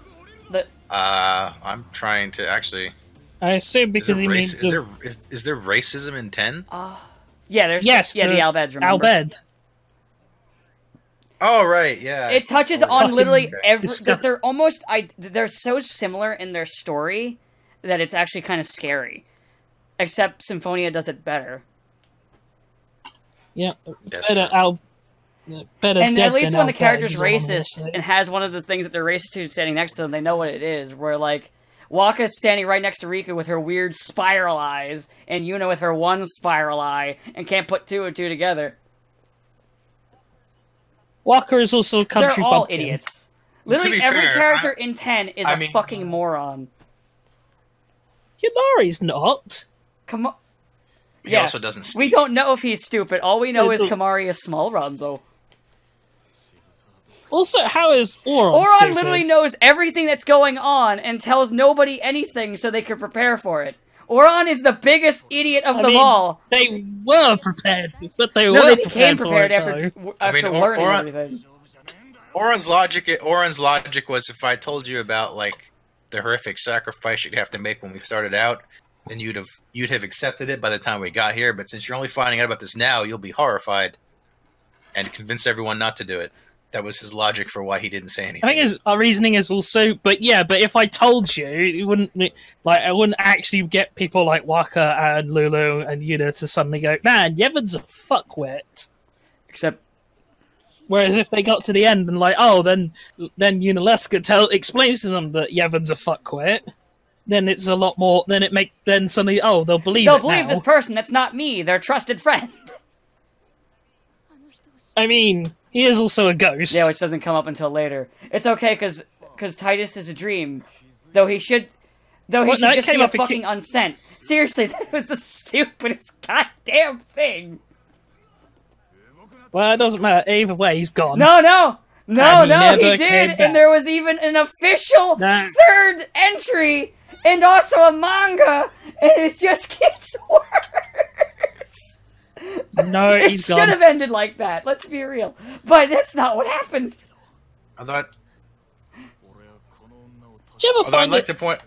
the... I'm trying to actually... I assume because he means... Is there racism in 10? Yeah, there's... Yes, yeah, the Albeds, remember? Albed. Oh, right, yeah. It touches on literally every... They're almost... They're so similar in their story that it's actually kind of scary. Except Symphonia does it better. Yeah, better and at least when the character's racist and has one of the things that they're racist to standing next to them, they know what it is. Where, like, Wakka's standing right next to Rika with her weird spiral eyes, and Yuna with her one spiral eye, and can't put two and two together. Wakka is also a country They're all bumpkin. Idiots. Literally every character in 10 is a fucking moron. Kimari's not. Come on. He also doesn't speak. We don't know if he's stupid. All we know is Kimari is small, Ranzo. Also, how is Auron Auron stupid? literally knows everything that's going on and tells nobody anything so they can prepare for it. Oron is the biggest idiot of them all. They were prepared, but they became prepared after learning everything. Oron's logic was, if I told you about like the horrific sacrifice you'd have to make when we started out, then you'd have accepted it by the time we got here. But since you're only finding out about this now, you'll be horrified and convince everyone not to do it. That was his logic for why he didn't say anything. I think our reasoning is also, but if I told you, it wouldn't I wouldn't actually get people like Waka and Lulu and Yuna to suddenly go, man, Yevon's a fuckwit. Except, whereas if they got to the end and like, then Yunalesca explains to them that Yevon's a fuckwit, then it's a lot more. Then suddenly, they'll believe. They'll believe this person. That's not me. Their trusted friend. I mean, he is also a ghost. Yeah, which doesn't come up until later. It's okay because Titus is a dream, though he should just be a fucking unsent. Seriously, that was the stupidest goddamn thing. Well, it doesn't matter. Either way, he's gone. No, he did, and there was even an official third entry, and also a manga, and it just gets worse. No, he's gone. It should have ended like that, let's be real. But that's not what happened. Although I'd like to point...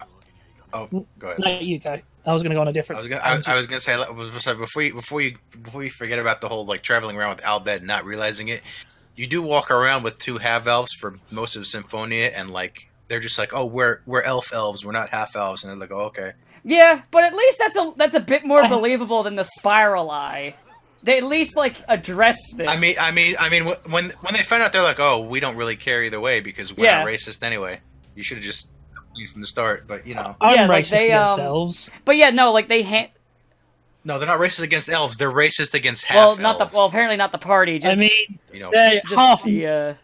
Oh, go ahead. No, you go. I was going to go on a different... I was going to say, before you forget about the whole like traveling around with Albed and not realizing it, you do walk around with 2 half-elves for most of Symphonia, and like they're just like, oh, we're elf-elves, we're not half-elves, and they're like, oh, okay. Yeah, but at least that's a bit more believable than the Spiral Eye. They at least like addressed it. I mean, when they find out, they're like, oh, we don't really care either way because we're not racist anyway. You should have just from the start, but you know. I'm racist against elves. But yeah, no, like No, they're not racist against elves. They're racist against half elves. Apparently not the party. Just, I mean, half the.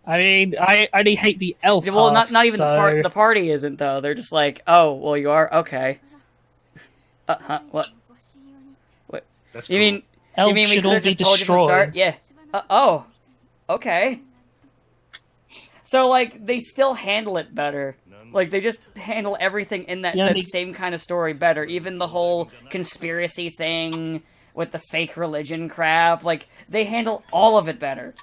I mean, I only hate the elf. Well, not even the party isn't though. They're just like, oh, well, you are okay. What? That's you cool. mean? Elves you mean we should could all have be just told you from the start? Yeah. Oh. Okay. So like they still handle it better. Like they just handle everything in that same kind of story better. Even the whole conspiracy thing with the fake religion crap. Like they handle all of it better.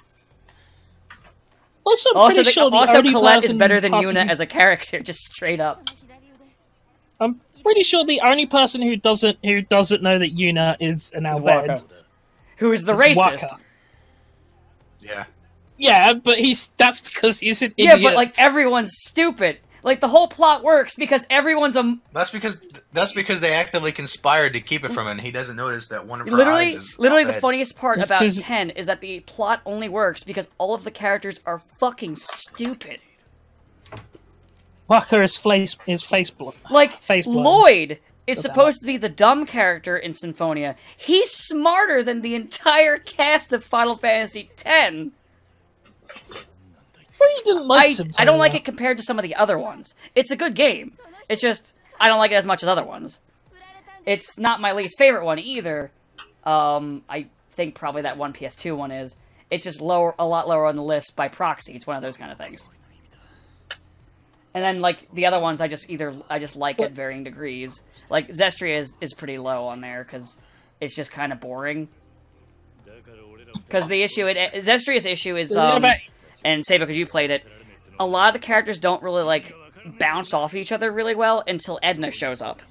Also, Colette is better than Yuna as a character, just straight up. I'm pretty sure the only person who doesn't know that Yuna is an Albed, who is the racist. Waka. Yeah. Yeah, but that's because he's an idiot. Yeah, but like everyone's stupid. Like the whole plot works because everyone's a. That's because they actively conspired to keep it from him. And he doesn't notice that one of her eyes is literally the funniest part about 10 is that the plot only works because all of the characters are fucking stupid. Waka is face blind. Like face blind. Lloyd is supposed to be the dumb character in Symphonia. He's smarter than the entire cast of Final Fantasy X. Well, you didn't like Symphonia. I don't like it compared to some of the other ones. It's a good game. It's just I don't like it as much as other ones. It's not my least favorite one either. I think probably that one PS2 one is. It's just a lot lower on the list by proxy. It's one of those kind of things. And then like the other ones, I just like at varying degrees. Like Zestria is pretty low on there because it's just kind of boring. Because the issue, Zestria's issue is, and say because you played it, a lot of the characters don't really like bounce off each other really well until Edna shows up,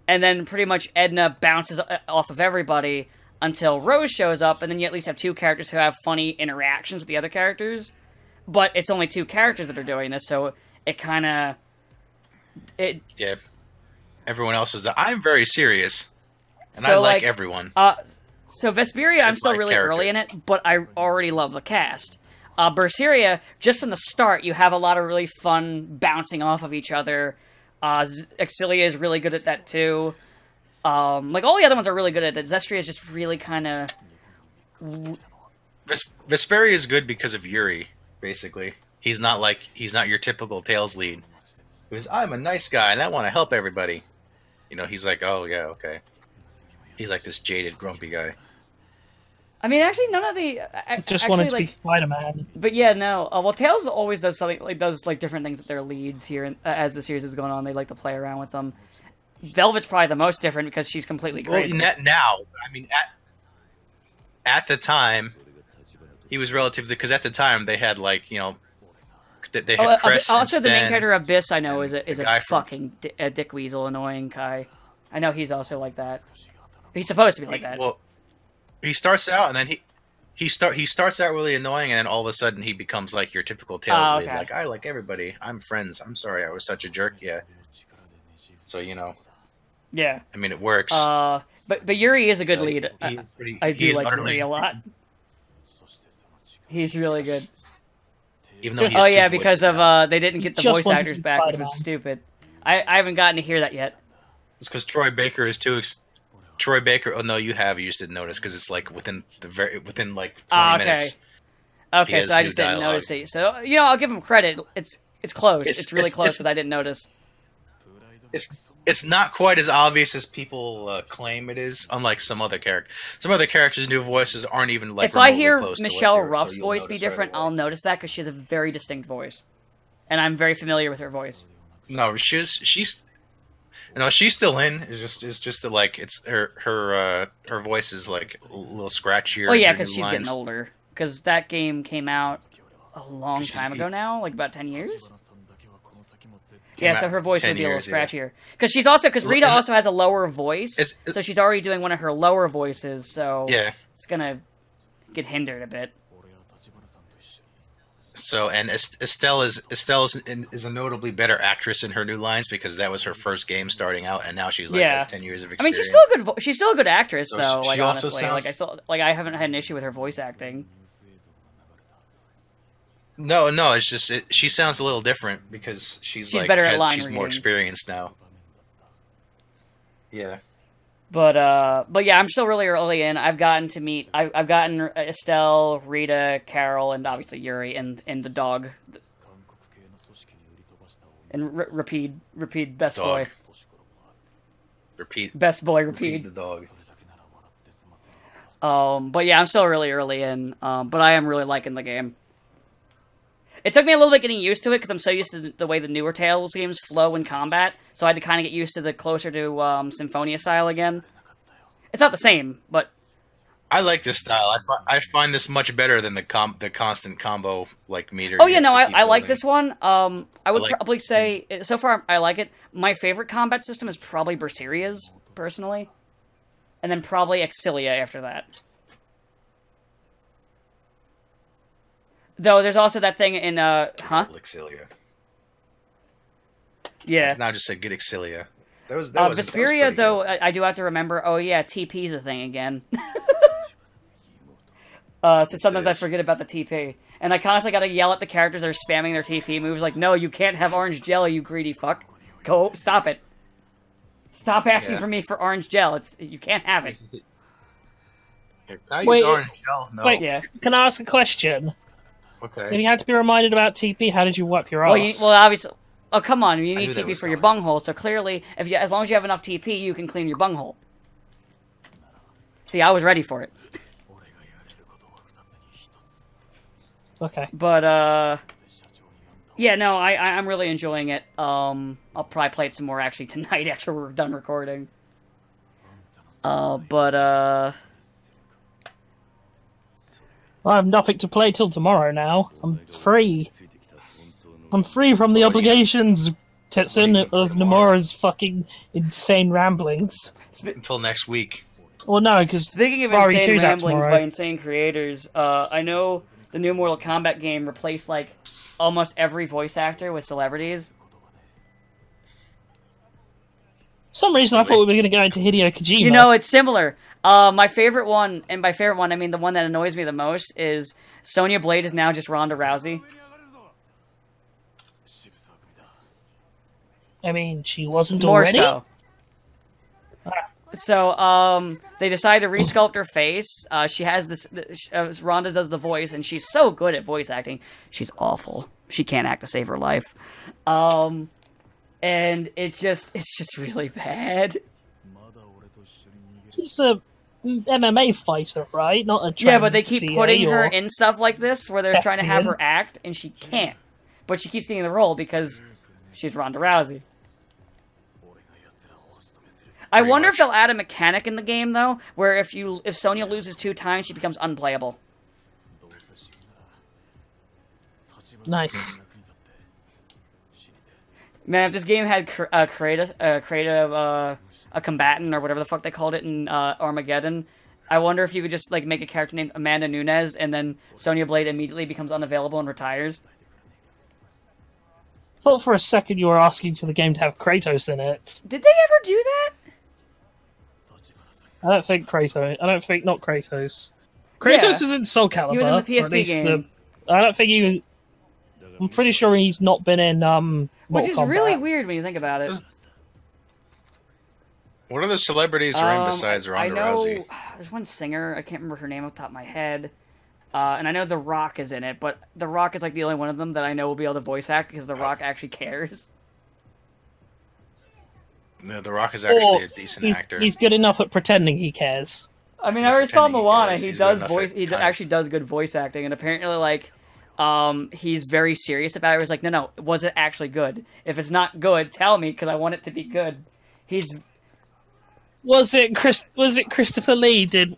and then pretty much Edna bounces off of everybody until Rose shows up, and then you at least have 2 characters who have funny interactions with the other characters. But it's only 2 characters that are doing this, so it kind of yeah. Everyone else is I'm very serious, and so, I like everyone. So Vesperia, I'm still really early in it, but I already love the cast. Berseria, just from the start, you have a lot of really fun bouncing off of each other. Exilia is really good at that too. Like all the other ones are really good at that. Zestria is just really kind of. Vesperia is good because of Yuri. Basically, he's not your typical Tails lead. Because I'm a nice guy and I want to help everybody. You know, he's like, oh yeah, okay. He's like this jaded, grumpy guy. I mean, actually, none of the just wanted to be Spider-Man. But yeah, no. Well, Tails always does something like different things with their leads here as the series is going on. They like to play around with them. Velvet's probably the most different because she's completely crazy. Well, now, I mean, at the time, he was relatively, because at the time they had like, you know, they had Crest also and the main Sten, character Abyss I know is a from, fucking dick weasel, annoying Kai. I know he's also like that. He's supposed to be like that. Well, he starts out and then he starts out really annoying, and then all of a sudden he becomes like your typical Tails lead. Like, I like everybody. I'm friends. I'm sorry I was such a jerk. Yeah. So, you know. Yeah. I mean, it works. But Yuri is a good lead. I do like utterly... Yuri a lot. He's really good. Even though he has two because of now. They didn't get the voice actors back, which was stupid. I haven't gotten to hear that yet. It's because Troy Baker is too. Troy Baker. Oh no, you have. You just didn't notice because it's like within like 20 minutes. Okay, so I just didn't notice it. So you know, I'll give him credit. It's close. It's really close that I didn't notice. It's not quite as obvious as people claim it is. Unlike some other characters. Some other characters' new voices aren't even like. If I hear Michelle Ruff's voice be different, I'll notice that because she has a very distinct voice, and I'm very familiar with her voice. No, she's. No, she's still in. It's just that like it's her voice is like a little scratchier. Oh yeah, because she's getting older. Because that game came out a long time ago now, like about 10 years. Yeah, so her voice would be a little scratchier. Because Rita also has a lower voice, so she's already doing one of her lower voices. So yeah, it's gonna get hindered a bit. So, and Estelle is a notably better actress in her new lines because that was her first game starting out, and now she's like has 10 years of experience. I mean, she's still a good actress so though. Like honestly, sounds... I haven't had an issue with her voice acting. No, it's just she sounds a little different because she's like better at line she's reading. more experienced now. Yeah. But yeah, I'm still really early in. I've gotten Estelle, Rita, Carol, and obviously Yuri, and the dog. And Repeat, best dog. boy. Repeat. Best boy, Repeat. The dog. But yeah, I'm still really early in. But I am really liking the game. It took me a little bit getting used to it because I'm so used to the way the newer Tales games flow in combat, so I had to kind of get used to the closer to Symphonia style again. It's not the same, but I like this style. I find this much better than the constant combo like meter. Oh yeah, no, I like this one. I would probably say so far I like it. My favorite combat system is probably Berseria's personally, and then probably Exilia after that. Though there's also that thing in Exilia. Yeah. Now just said get Exilia. Vesperia, though, I do have to remember. Oh yeah, TP's a thing again. So sometimes I forget about the TP, and I constantly gotta yell at the characters that are spamming their TP moves. Like, no, you can't have orange gel, you greedy fuck. Go stop it. Stop asking for me for orange gel. You can't have it. Can I use orange gel? No. Wait, can I ask a question? Okay. If you had to be reminded about TP, how did you wipe your ass? Well, obviously... Oh, come on. You need TP for your bunghole, so clearly, as long as you have enough TP, you can clean your bunghole. See, I was ready for it. Okay. But, yeah, no, I'm really enjoying it. I'll probably play it some more, actually, tonight after we're done recording. I have nothing to play till tomorrow now. I'm free. I'm free from the obligations, Tetsun, of Nomura's fucking insane ramblings. Until next week. Well, no, because speaking of insane ramblings by insane creators, I know the new Mortal Kombat game replaced, like, almost every voice actor with celebrities. For some reason, I thought we were going to go into Hideo Kojima. You know, it's similar. My favorite one, and by favorite one, I mean the one that annoys me the most, is Sonya Blade is now just Ronda Rousey. I mean, she wasn't More already? So. So, they decided to resculpt her face. She has this... Ronda does the voice, and she's so good at voice acting. She's awful. She can't act to save her life. And it's just really bad. She's a MMA fighter, right? Not a yeah, but they keep putting her in stuff like this, where they're trying to have her act, and she can't. But she keeps getting the role because she's Ronda Rousey. I wonder if they'll add a mechanic in the game though, where if Sonya loses 2 times, she becomes unplayable. Nice. Man, if this game had a combatant or whatever the fuck they called it in Armageddon, I wonder if you could just like make a character named Amanda Nunes and then Sonya Blade immediately becomes unavailable and retires. I thought for a second you were asking for the game to have Kratos in it. Did they ever do that? I don't think Kratos. Not Kratos. Kratos is in Soul Calibur. He was in the PSP game. I don't think he was. I'm pretty sure he's not been in Which is Kombat. really weird when you think about it. What other celebrities are in besides Ronda Rousey? There's one singer, I can't remember her name off the top of my head. And I know The Rock is in it, but The Rock is like the only one of them that I know will be able to voice act because The Rock actually cares. No, The Rock is actually a decent actor. He's good enough at pretending he cares. I mean, I already saw Moana. He actually does good voice acting, and apparently, like, he's very serious about it. He's like, no, was it actually good? If it's not good, tell me because I want it to be good. Was it Christopher Lee did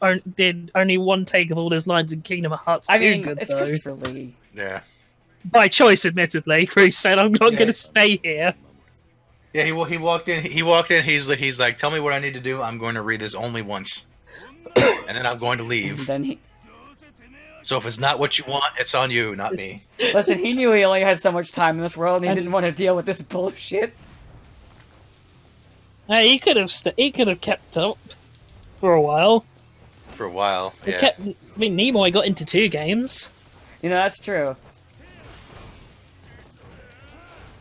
only one take of all his lines in Kingdom Hearts 2 good, it's though? Christopher Lee. Yeah. By choice, admittedly, where he said, I'm not going to stay here. Yeah, he walked in, he's like, tell me what I need to do, I'm going to read this only once. And then I'm going to leave. So if it's not what you want, it's on you, not me. Listen, he knew he only had so much time in this world and he didn't want to deal with this bullshit. He could have kept up for a while. For a while, yeah. Nimoy got into 2 games. You know, that's true.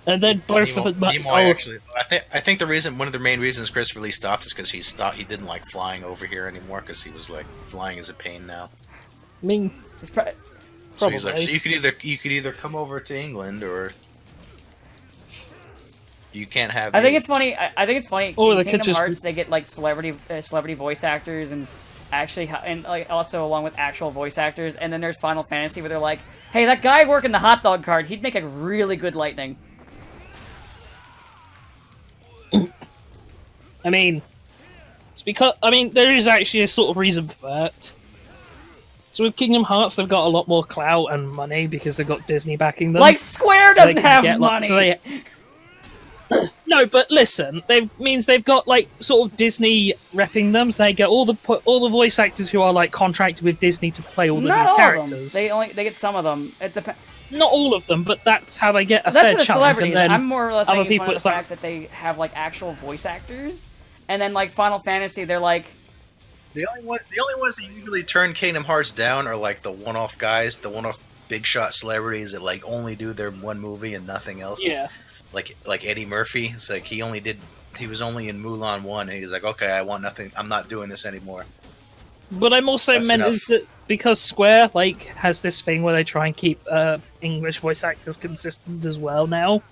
And then both of them. Nimoy actually, I think one of the main reasons Christopher Lee stopped is because he didn't like flying over here anymore because he was like flying is a pain now. I mean, so he's like, so you could either come over to England or you can't have. I think it's funny. I think it's funny. Or in Kingdom Hearts, they get like celebrity voice actors and like also along with actual voice actors. And then there's Final Fantasy where they're like, hey, that guy working the hot dog cart, he'd make a really good Lightning. I mean, it's because there is actually a sort of reason for that. So with Kingdom Hearts, they've got a lot more clout and money because they've got Disney backing them. Like Square doesn't have money. No, but listen, means they've got like sort of Disney repping them, so they get all the voice actors who are like contracted with Disney to play all of these characters. They get some of them. It depends. Not all of them, but that's how they get a fair chunk. That's for the celebrities. I'm more or less other making people fun of the fact that they have like actual voice actors, and then like Final Fantasy, they're like. The only ones that usually turn Kingdom Hearts down are like the one-off guys, the one-off big shot celebrities that like only do their one movie and nothing else. Yeah. Like Eddie Murphy. It's like he was only in Mulan 1 and he's like, okay, I want nothing. I'm not doing this anymore. What I'm also meant is that because Square like has this thing where they try and keep English voice actors consistent as well now.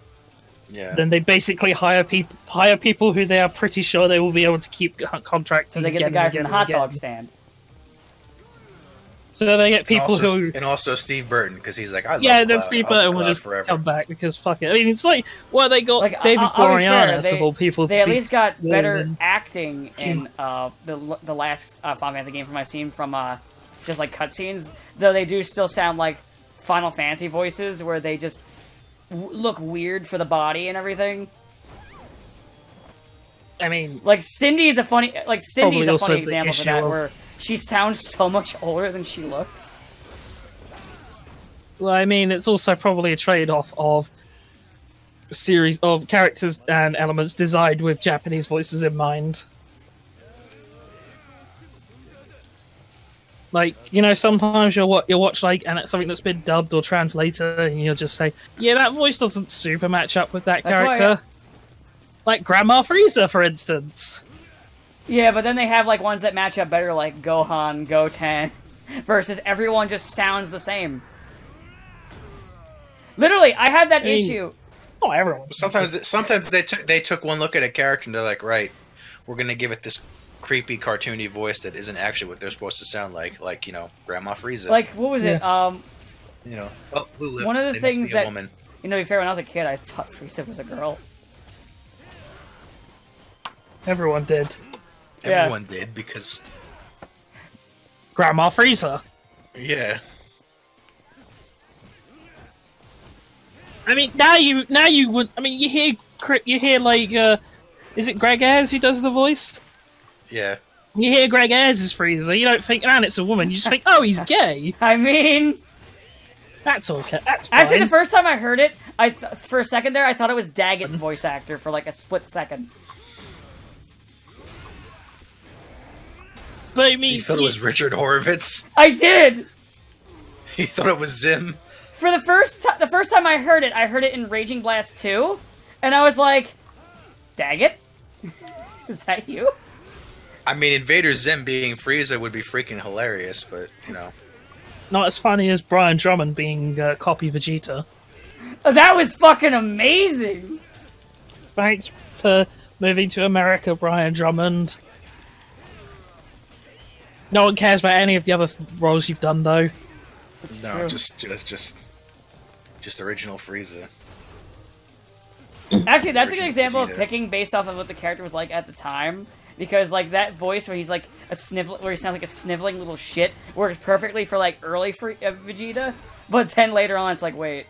Yeah. Then they basically hire people who they are pretty sure they will be able to keep contracting. So they get the guy from the hot dog stand. So they get people and also Steve Burton because he's like, I love then Cloud. Steve Burton will just come back because fuck it. I mean, it's like they got like, David Boreanaz of all people. They at least got better acting in the last Final Fantasy game from I've seen from just like cutscenes. Though they do still sound like Final Fantasy voices where they just look weird for the body and everything. I mean, like Cindy's a funny example for that where she sounds so much older than she looks. Well, I mean, it's also probably a trade-off of a series of characters and elements designed with Japanese voices in mind. Like, you know, sometimes you'll watch like something that's been dubbed or translated, and you'll just say, "Yeah, that voice doesn't super match up with that character." Like Grandma Frieza, for instance. Yeah, but then they have like ones that match up better, like Gohan, Goten, versus everyone just sounds the same. Literally, I had that issue. Oh, everyone. Sometimes they took one look at a character and they're like, right, we're gonna give it this creepy cartoony voice that isn't actually what they're supposed to sound like, you know, Grandma Frieza. Like, what was it? You know, blue lips. One of the things that, woman. You know, to be fair, when I was a kid, I thought Frieza was a girl. Everyone did. Everyone did, because... Grandma Frieza. Yeah. I mean, now you would. I mean, you hear like, is it Greg Ayres who does the voice? Yeah. You hear Greg Ayres' Frieza, you don't think, man, it's a woman. You just think, oh, he's gay. I mean, that's okay. That's fine. Actually, the first time I heard it, for a second there, I thought it was Daggett's voice actor for like a split second. But I mean, you thought it was Richard Horvitz? I did. You thought it was Zim? For the first time I heard it in Raging Blast 2, and I was like, Daggett? Is that you? I mean, Invader Zim being Frieza would be freaking hilarious, but, you know. Not as funny as Brian Drummond being Copy Vegeta. That was fucking amazing! Thanks for moving to America, Brian Drummond. No one cares about any of the other roles you've done, though. That's no, true. just original Frieza. Actually, that's a good example of picking based off of what the character was like at the time. Because, like, that voice where he's like where he sounds like a sniveling little shit works perfectly for, like, early Vegeta. But then later on, it's like, wait.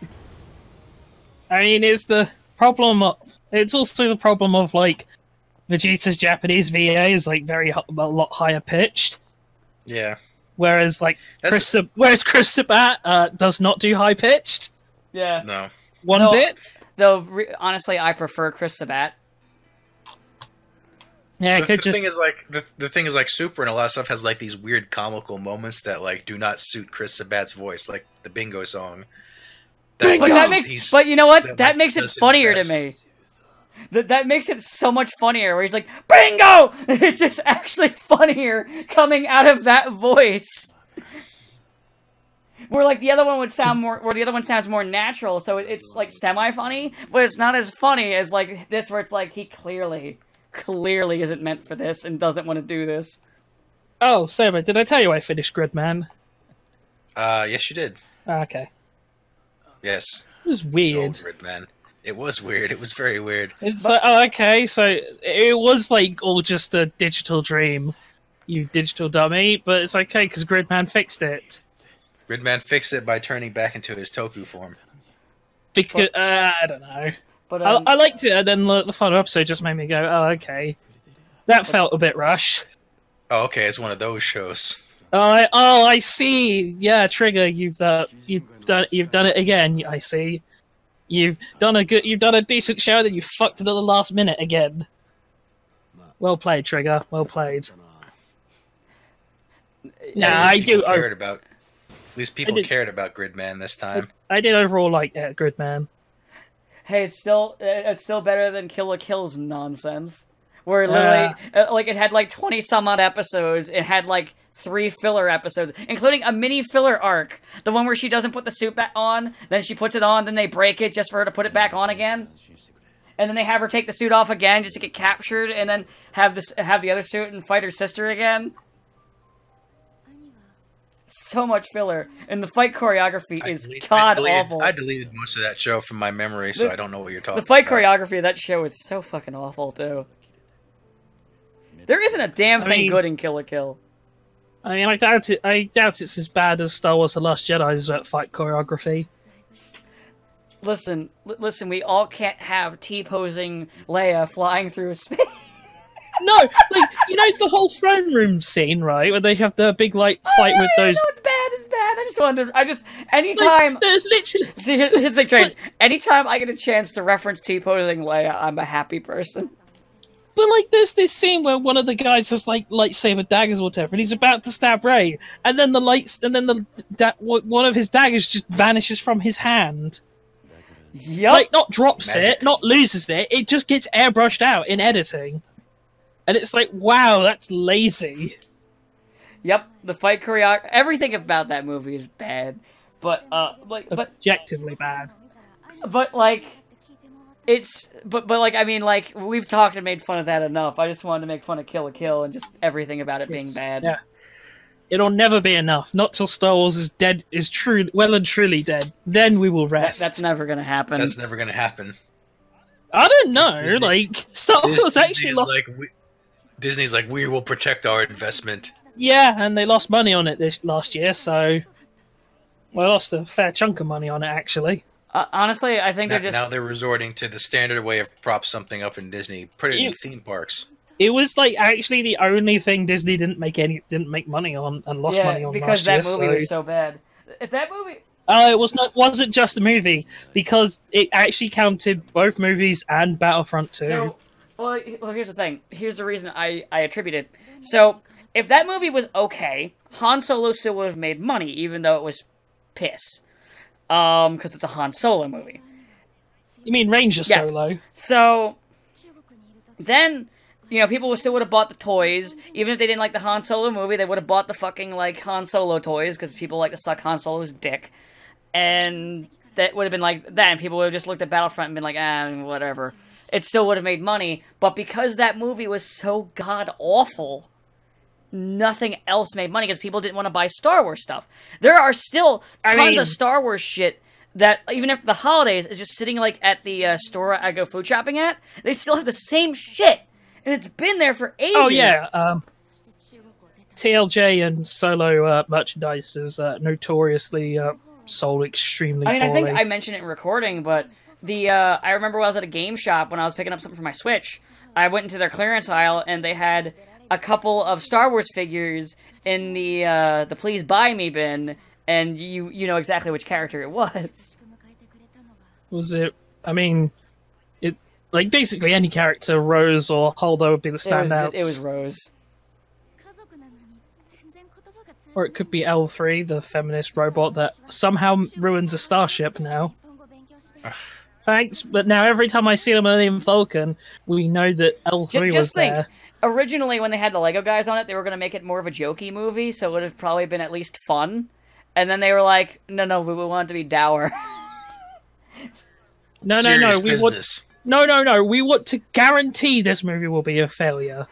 I mean, it's the problem of... It's also the problem of, like, Vegeta's Japanese VA is, like, a lot higher pitched. Yeah. Whereas, like, Chris Sabat does not do high pitched. Yeah. No. One bit. Though, honestly, I prefer Chris Sabat. Yeah, the thing is, like, the thing is, like, Super and a lot of stuff has, like, these weird comical moments that, like, do not suit Chris Sabat's voice, like the Bingo song. But you know what? That makes it funnier to me. That makes it so much funnier, where he's like, Bingo! It's just actually funnier coming out of that voice. Where, like, the other one sounds more natural, so it's, like, semi-funny, but it's not as funny as, like, this, where it's like, he clearly isn't meant for this and doesn't want to do this. Oh, Sarah, did I tell you I finished Gridman? Yes, you did. Okay. Yes. It was weird. Old Gridman. It was weird. It was very weird. It's like, oh, okay, so it was, like, all just a digital dream, you digital dummy, but it's okay, because Gridman fixed it. Gridman fixed it by turning back into his Toku form. Because, I don't know. But I liked it, and then the final episode just made me go, oh, okay. That felt a bit rush. Oh, okay, it's one of those shows. I see. Yeah, Trigger, you've done it again. I see. You've done a decent show, then you fucked it at the last minute again. Well played, Trigger. Well played. Yeah, I do. At least people cared about Gridman this time. I did overall like Gridman. Hey, it's still better than Kill la Kill's nonsense. Where literally, like, it had like 20 some odd episodes. It had like 3 filler episodes, including a mini filler arc. The one where she doesn't put the suit back on, then she puts it on, then they break it just for her to put it back on again. And then they have her take the suit off again just to get captured, and then have the other suit and fight her sister again. So much filler, and the fight choreography is god-awful. I deleted most of that show from my memory, so I don't know what you're talking about. The fight choreography of that show is so fucking awful, too. There isn't a damn thing good in Kill la Kill. I mean, I doubt it's as bad as Star Wars The Last Jedi's fight choreography. Listen, we all can't have T-posing Leia flying through space. No, like, you know the whole throne room scene, right? Where they have the big, like, fight with those... No, it's bad. Anytime... Like, there's literally... See, here's the thing, Train. Anytime I get a chance to reference T-posing Leia, I'm a happy person. But, like, there's this scene where one of the guys has, like, lightsaber daggers or whatever, and he's about to stab Rey, and then one of his daggers just vanishes from his hand. Yep. Like, not drops it, not loses it, it just gets airbrushed out in editing. And it's like, wow, that's lazy. Yep, the fight choreography, everything about that movie is bad. But, objectively bad. But, like... I mean, like, we've talked and made fun of that enough. I just wanted to make fun of Kill la Kill and just everything about it being bad. Yeah. It'll never be enough. Not till Star Wars is well and truly dead. Then we will rest. That's never gonna happen. That's never gonna happen. I don't know. Like, Star Wars actually lost... Disney's like, we will protect our investment. Yeah, and they lost money on it this last year, so... Well, I lost a fair chunk of money on it, actually. Honestly, I think Now they're resorting to the standard way of prop something up in Disney, put it in theme parks. It was like actually the only thing Disney didn't make money on and lost money on because last that movie was so bad. If that movie... it wasn't just the movie, because it actually counted both movies and Battlefront 2. So, well, here's the thing. Here's the reason I attribute it. So, if that movie was okay, Han Solo still would have made money, even though it was piss. Because it's a Han Solo movie. You mean Ranger Solo? So, then, people still would have bought the toys. Even if they didn't like the Han Solo movie, they would have bought the fucking, Han Solo toys, because people like to suck Han Solo's dick. And that would have been like that, and people would have just looked at Battlefront and been like, whatever. It still would have made money, but because that movie was so god-awful, nothing else made money, because people didn't want to buy Star Wars stuff. There are still tons of Star Wars shit that, even after the holidays, is just sitting, at the store I go food shopping at. They still have the same shit, and it's been there for ages. Oh, yeah, TLJ and Solo merchandise is notoriously sold extremely poorly. I think I mentioned it in recording, but I remember when I was at a game shop when I was picking up something for my Switch. I went into their clearance aisle, and they had a couple of Star Wars figures in the Please Buy Me bin, and you know exactly which character it was. Was it? Basically any character, Rose or Holdo would be the standouts. It was Rose. Or it could be L3, the feminist robot that somehow ruins a starship now. Thanks, but now every time I see the Millennium Falcon, we know that L3 was there. Originally, when they had the Lego guys on it, they were going to make it more of a jokey movie, so it would have probably been at least fun. And then they were like, no, we want it to be dour. No, we want to guarantee this movie will be a failure.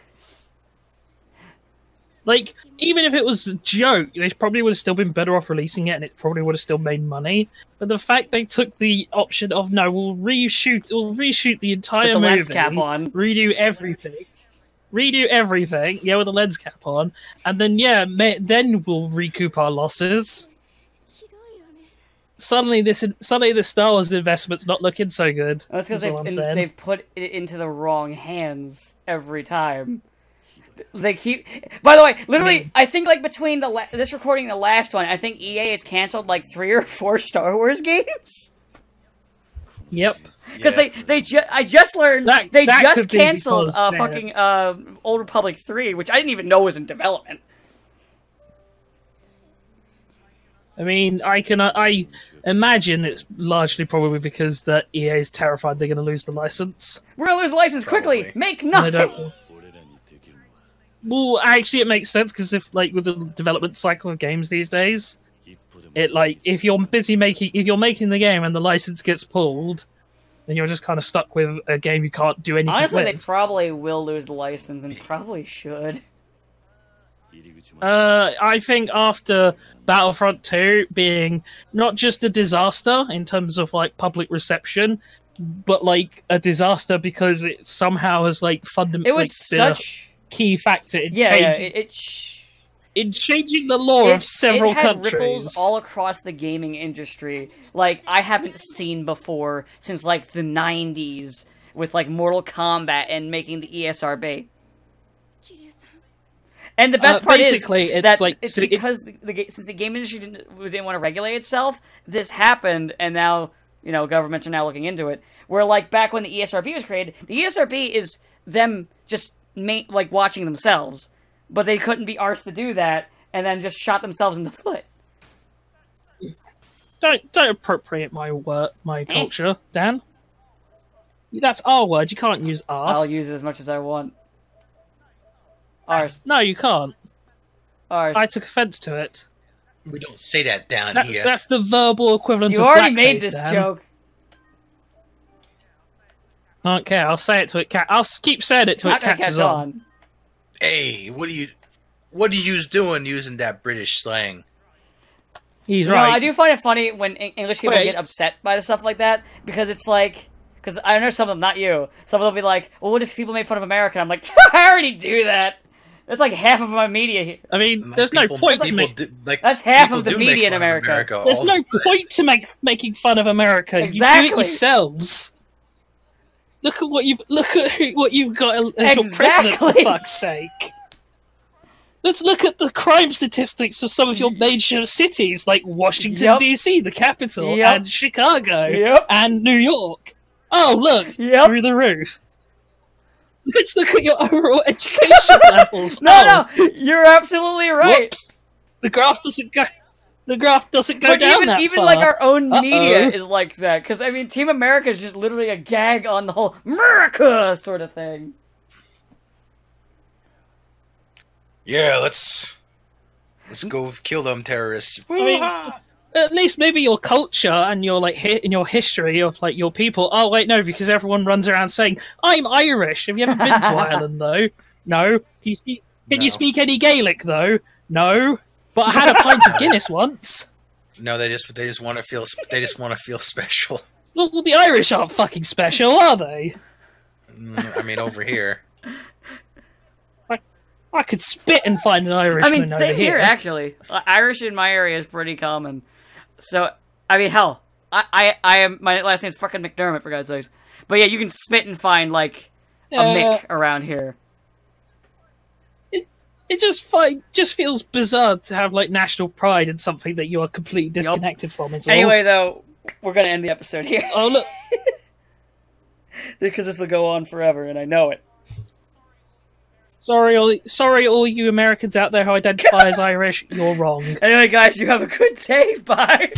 Even if it was a joke, they probably would have still been better off releasing it, and it probably would have still made money. But the fact they took the option of, no, we'll reshoot the entire movie, lens cap on, redo everything, with a lens cap on, and then then we'll recoup our losses. Suddenly this Star Wars investment's not looking so good. That's because they've put it into the wrong hands every time. They keep. By the way, literally, I think between this recording and the last one, I think EA has canceled 3 or 4 Star Wars games. Yep. Because I just learned they just canceled fucking Old Republic 3, which I didn't even know was in development. I imagine it's largely probably because that EA is terrified they're going to lose the license. We're going to lose the license quickly. Make nothing. Well, actually, it makes sense because with the development cycle of games these days, if you're making the game and the license gets pulled, then you're just kind of stuck with a game you can't do anything Honestly, with. They probably will lose the license and probably should. I think after Battlefront 2 being not just a disaster in terms of public reception, but a disaster because it somehow has fundamentally. It was such key factor in in changing the law of several countries. Ripples all across the gaming industry I haven't seen before since the 90s with Mortal Kombat and making the ESRB. And the best part is that it's because since the game industry didn't want to regulate itself, this happened, and now governments are now looking into it. Where back when the ESRB was created, the ESRB is them just watching themselves, but they couldn't be arsed to do that, and then just shot themselves in the foot. Don't appropriate my culture, Dan. That's our word. You can't use arsed. I'll use it as much as I want. Arsed. No, you can't. Arsed. I took offense to it. We don't say that down here. That's the verbal equivalent of blackface, You already made this joke. I don't care. I'll say it to it. I'll keep saying it till it catches on. Hey, what are you doing using that British slang? He's right. I do find it funny when English people get upset by stuff like that because it's because Because I know some of them, not you. Some of them will be like, well, what if people made fun of America? I'm like, I already do that. That's like half of my media here. I mean, there's no point to make... That's half of the media in America. There's no point to making fun of America. Exactly. You do it yourselves. Look at what you've got as your president, for fuck's sake. Let's look at the crime statistics of some of your major cities, like Washington, D.C., the capital, and Chicago, and New York. Oh, look, through the roof. Let's look at your overall education levels. No, you're absolutely right. Whoops. The graph doesn't go. The graph doesn't go down that even far. like our own media is like that, because I mean, Team America is just literally a gag on the whole America sort of thing. Yeah, let's go kill them terrorists. I mean, at least maybe your culture and your in your history of like your people. Oh wait, no, because everyone runs around saying I'm Irish. Have you ever been to Ireland though? No. Can you speak any Gaelic though? No. But I had a pint of Guinness once. No, they just want to feel special. Well, the Irish aren't fucking special, are they? I mean, over here. I could spit and find an Irishman over here. Same here, actually. Irish in my area is pretty common. So, I mean, hell, I am, my last name's fucking McDermott, for God's sakes. But yeah, you can spit and find, like, a Mick around here. It just feels bizarre to have, like, national pride in something that you are completely disconnected from. Anyway, though, we're gonna end the episode here. Oh, look. Because this will go on forever, and I know it. Sorry, all you Americans out there who identify as Irish, you're wrong. Anyway, guys, you have a good day. Bye.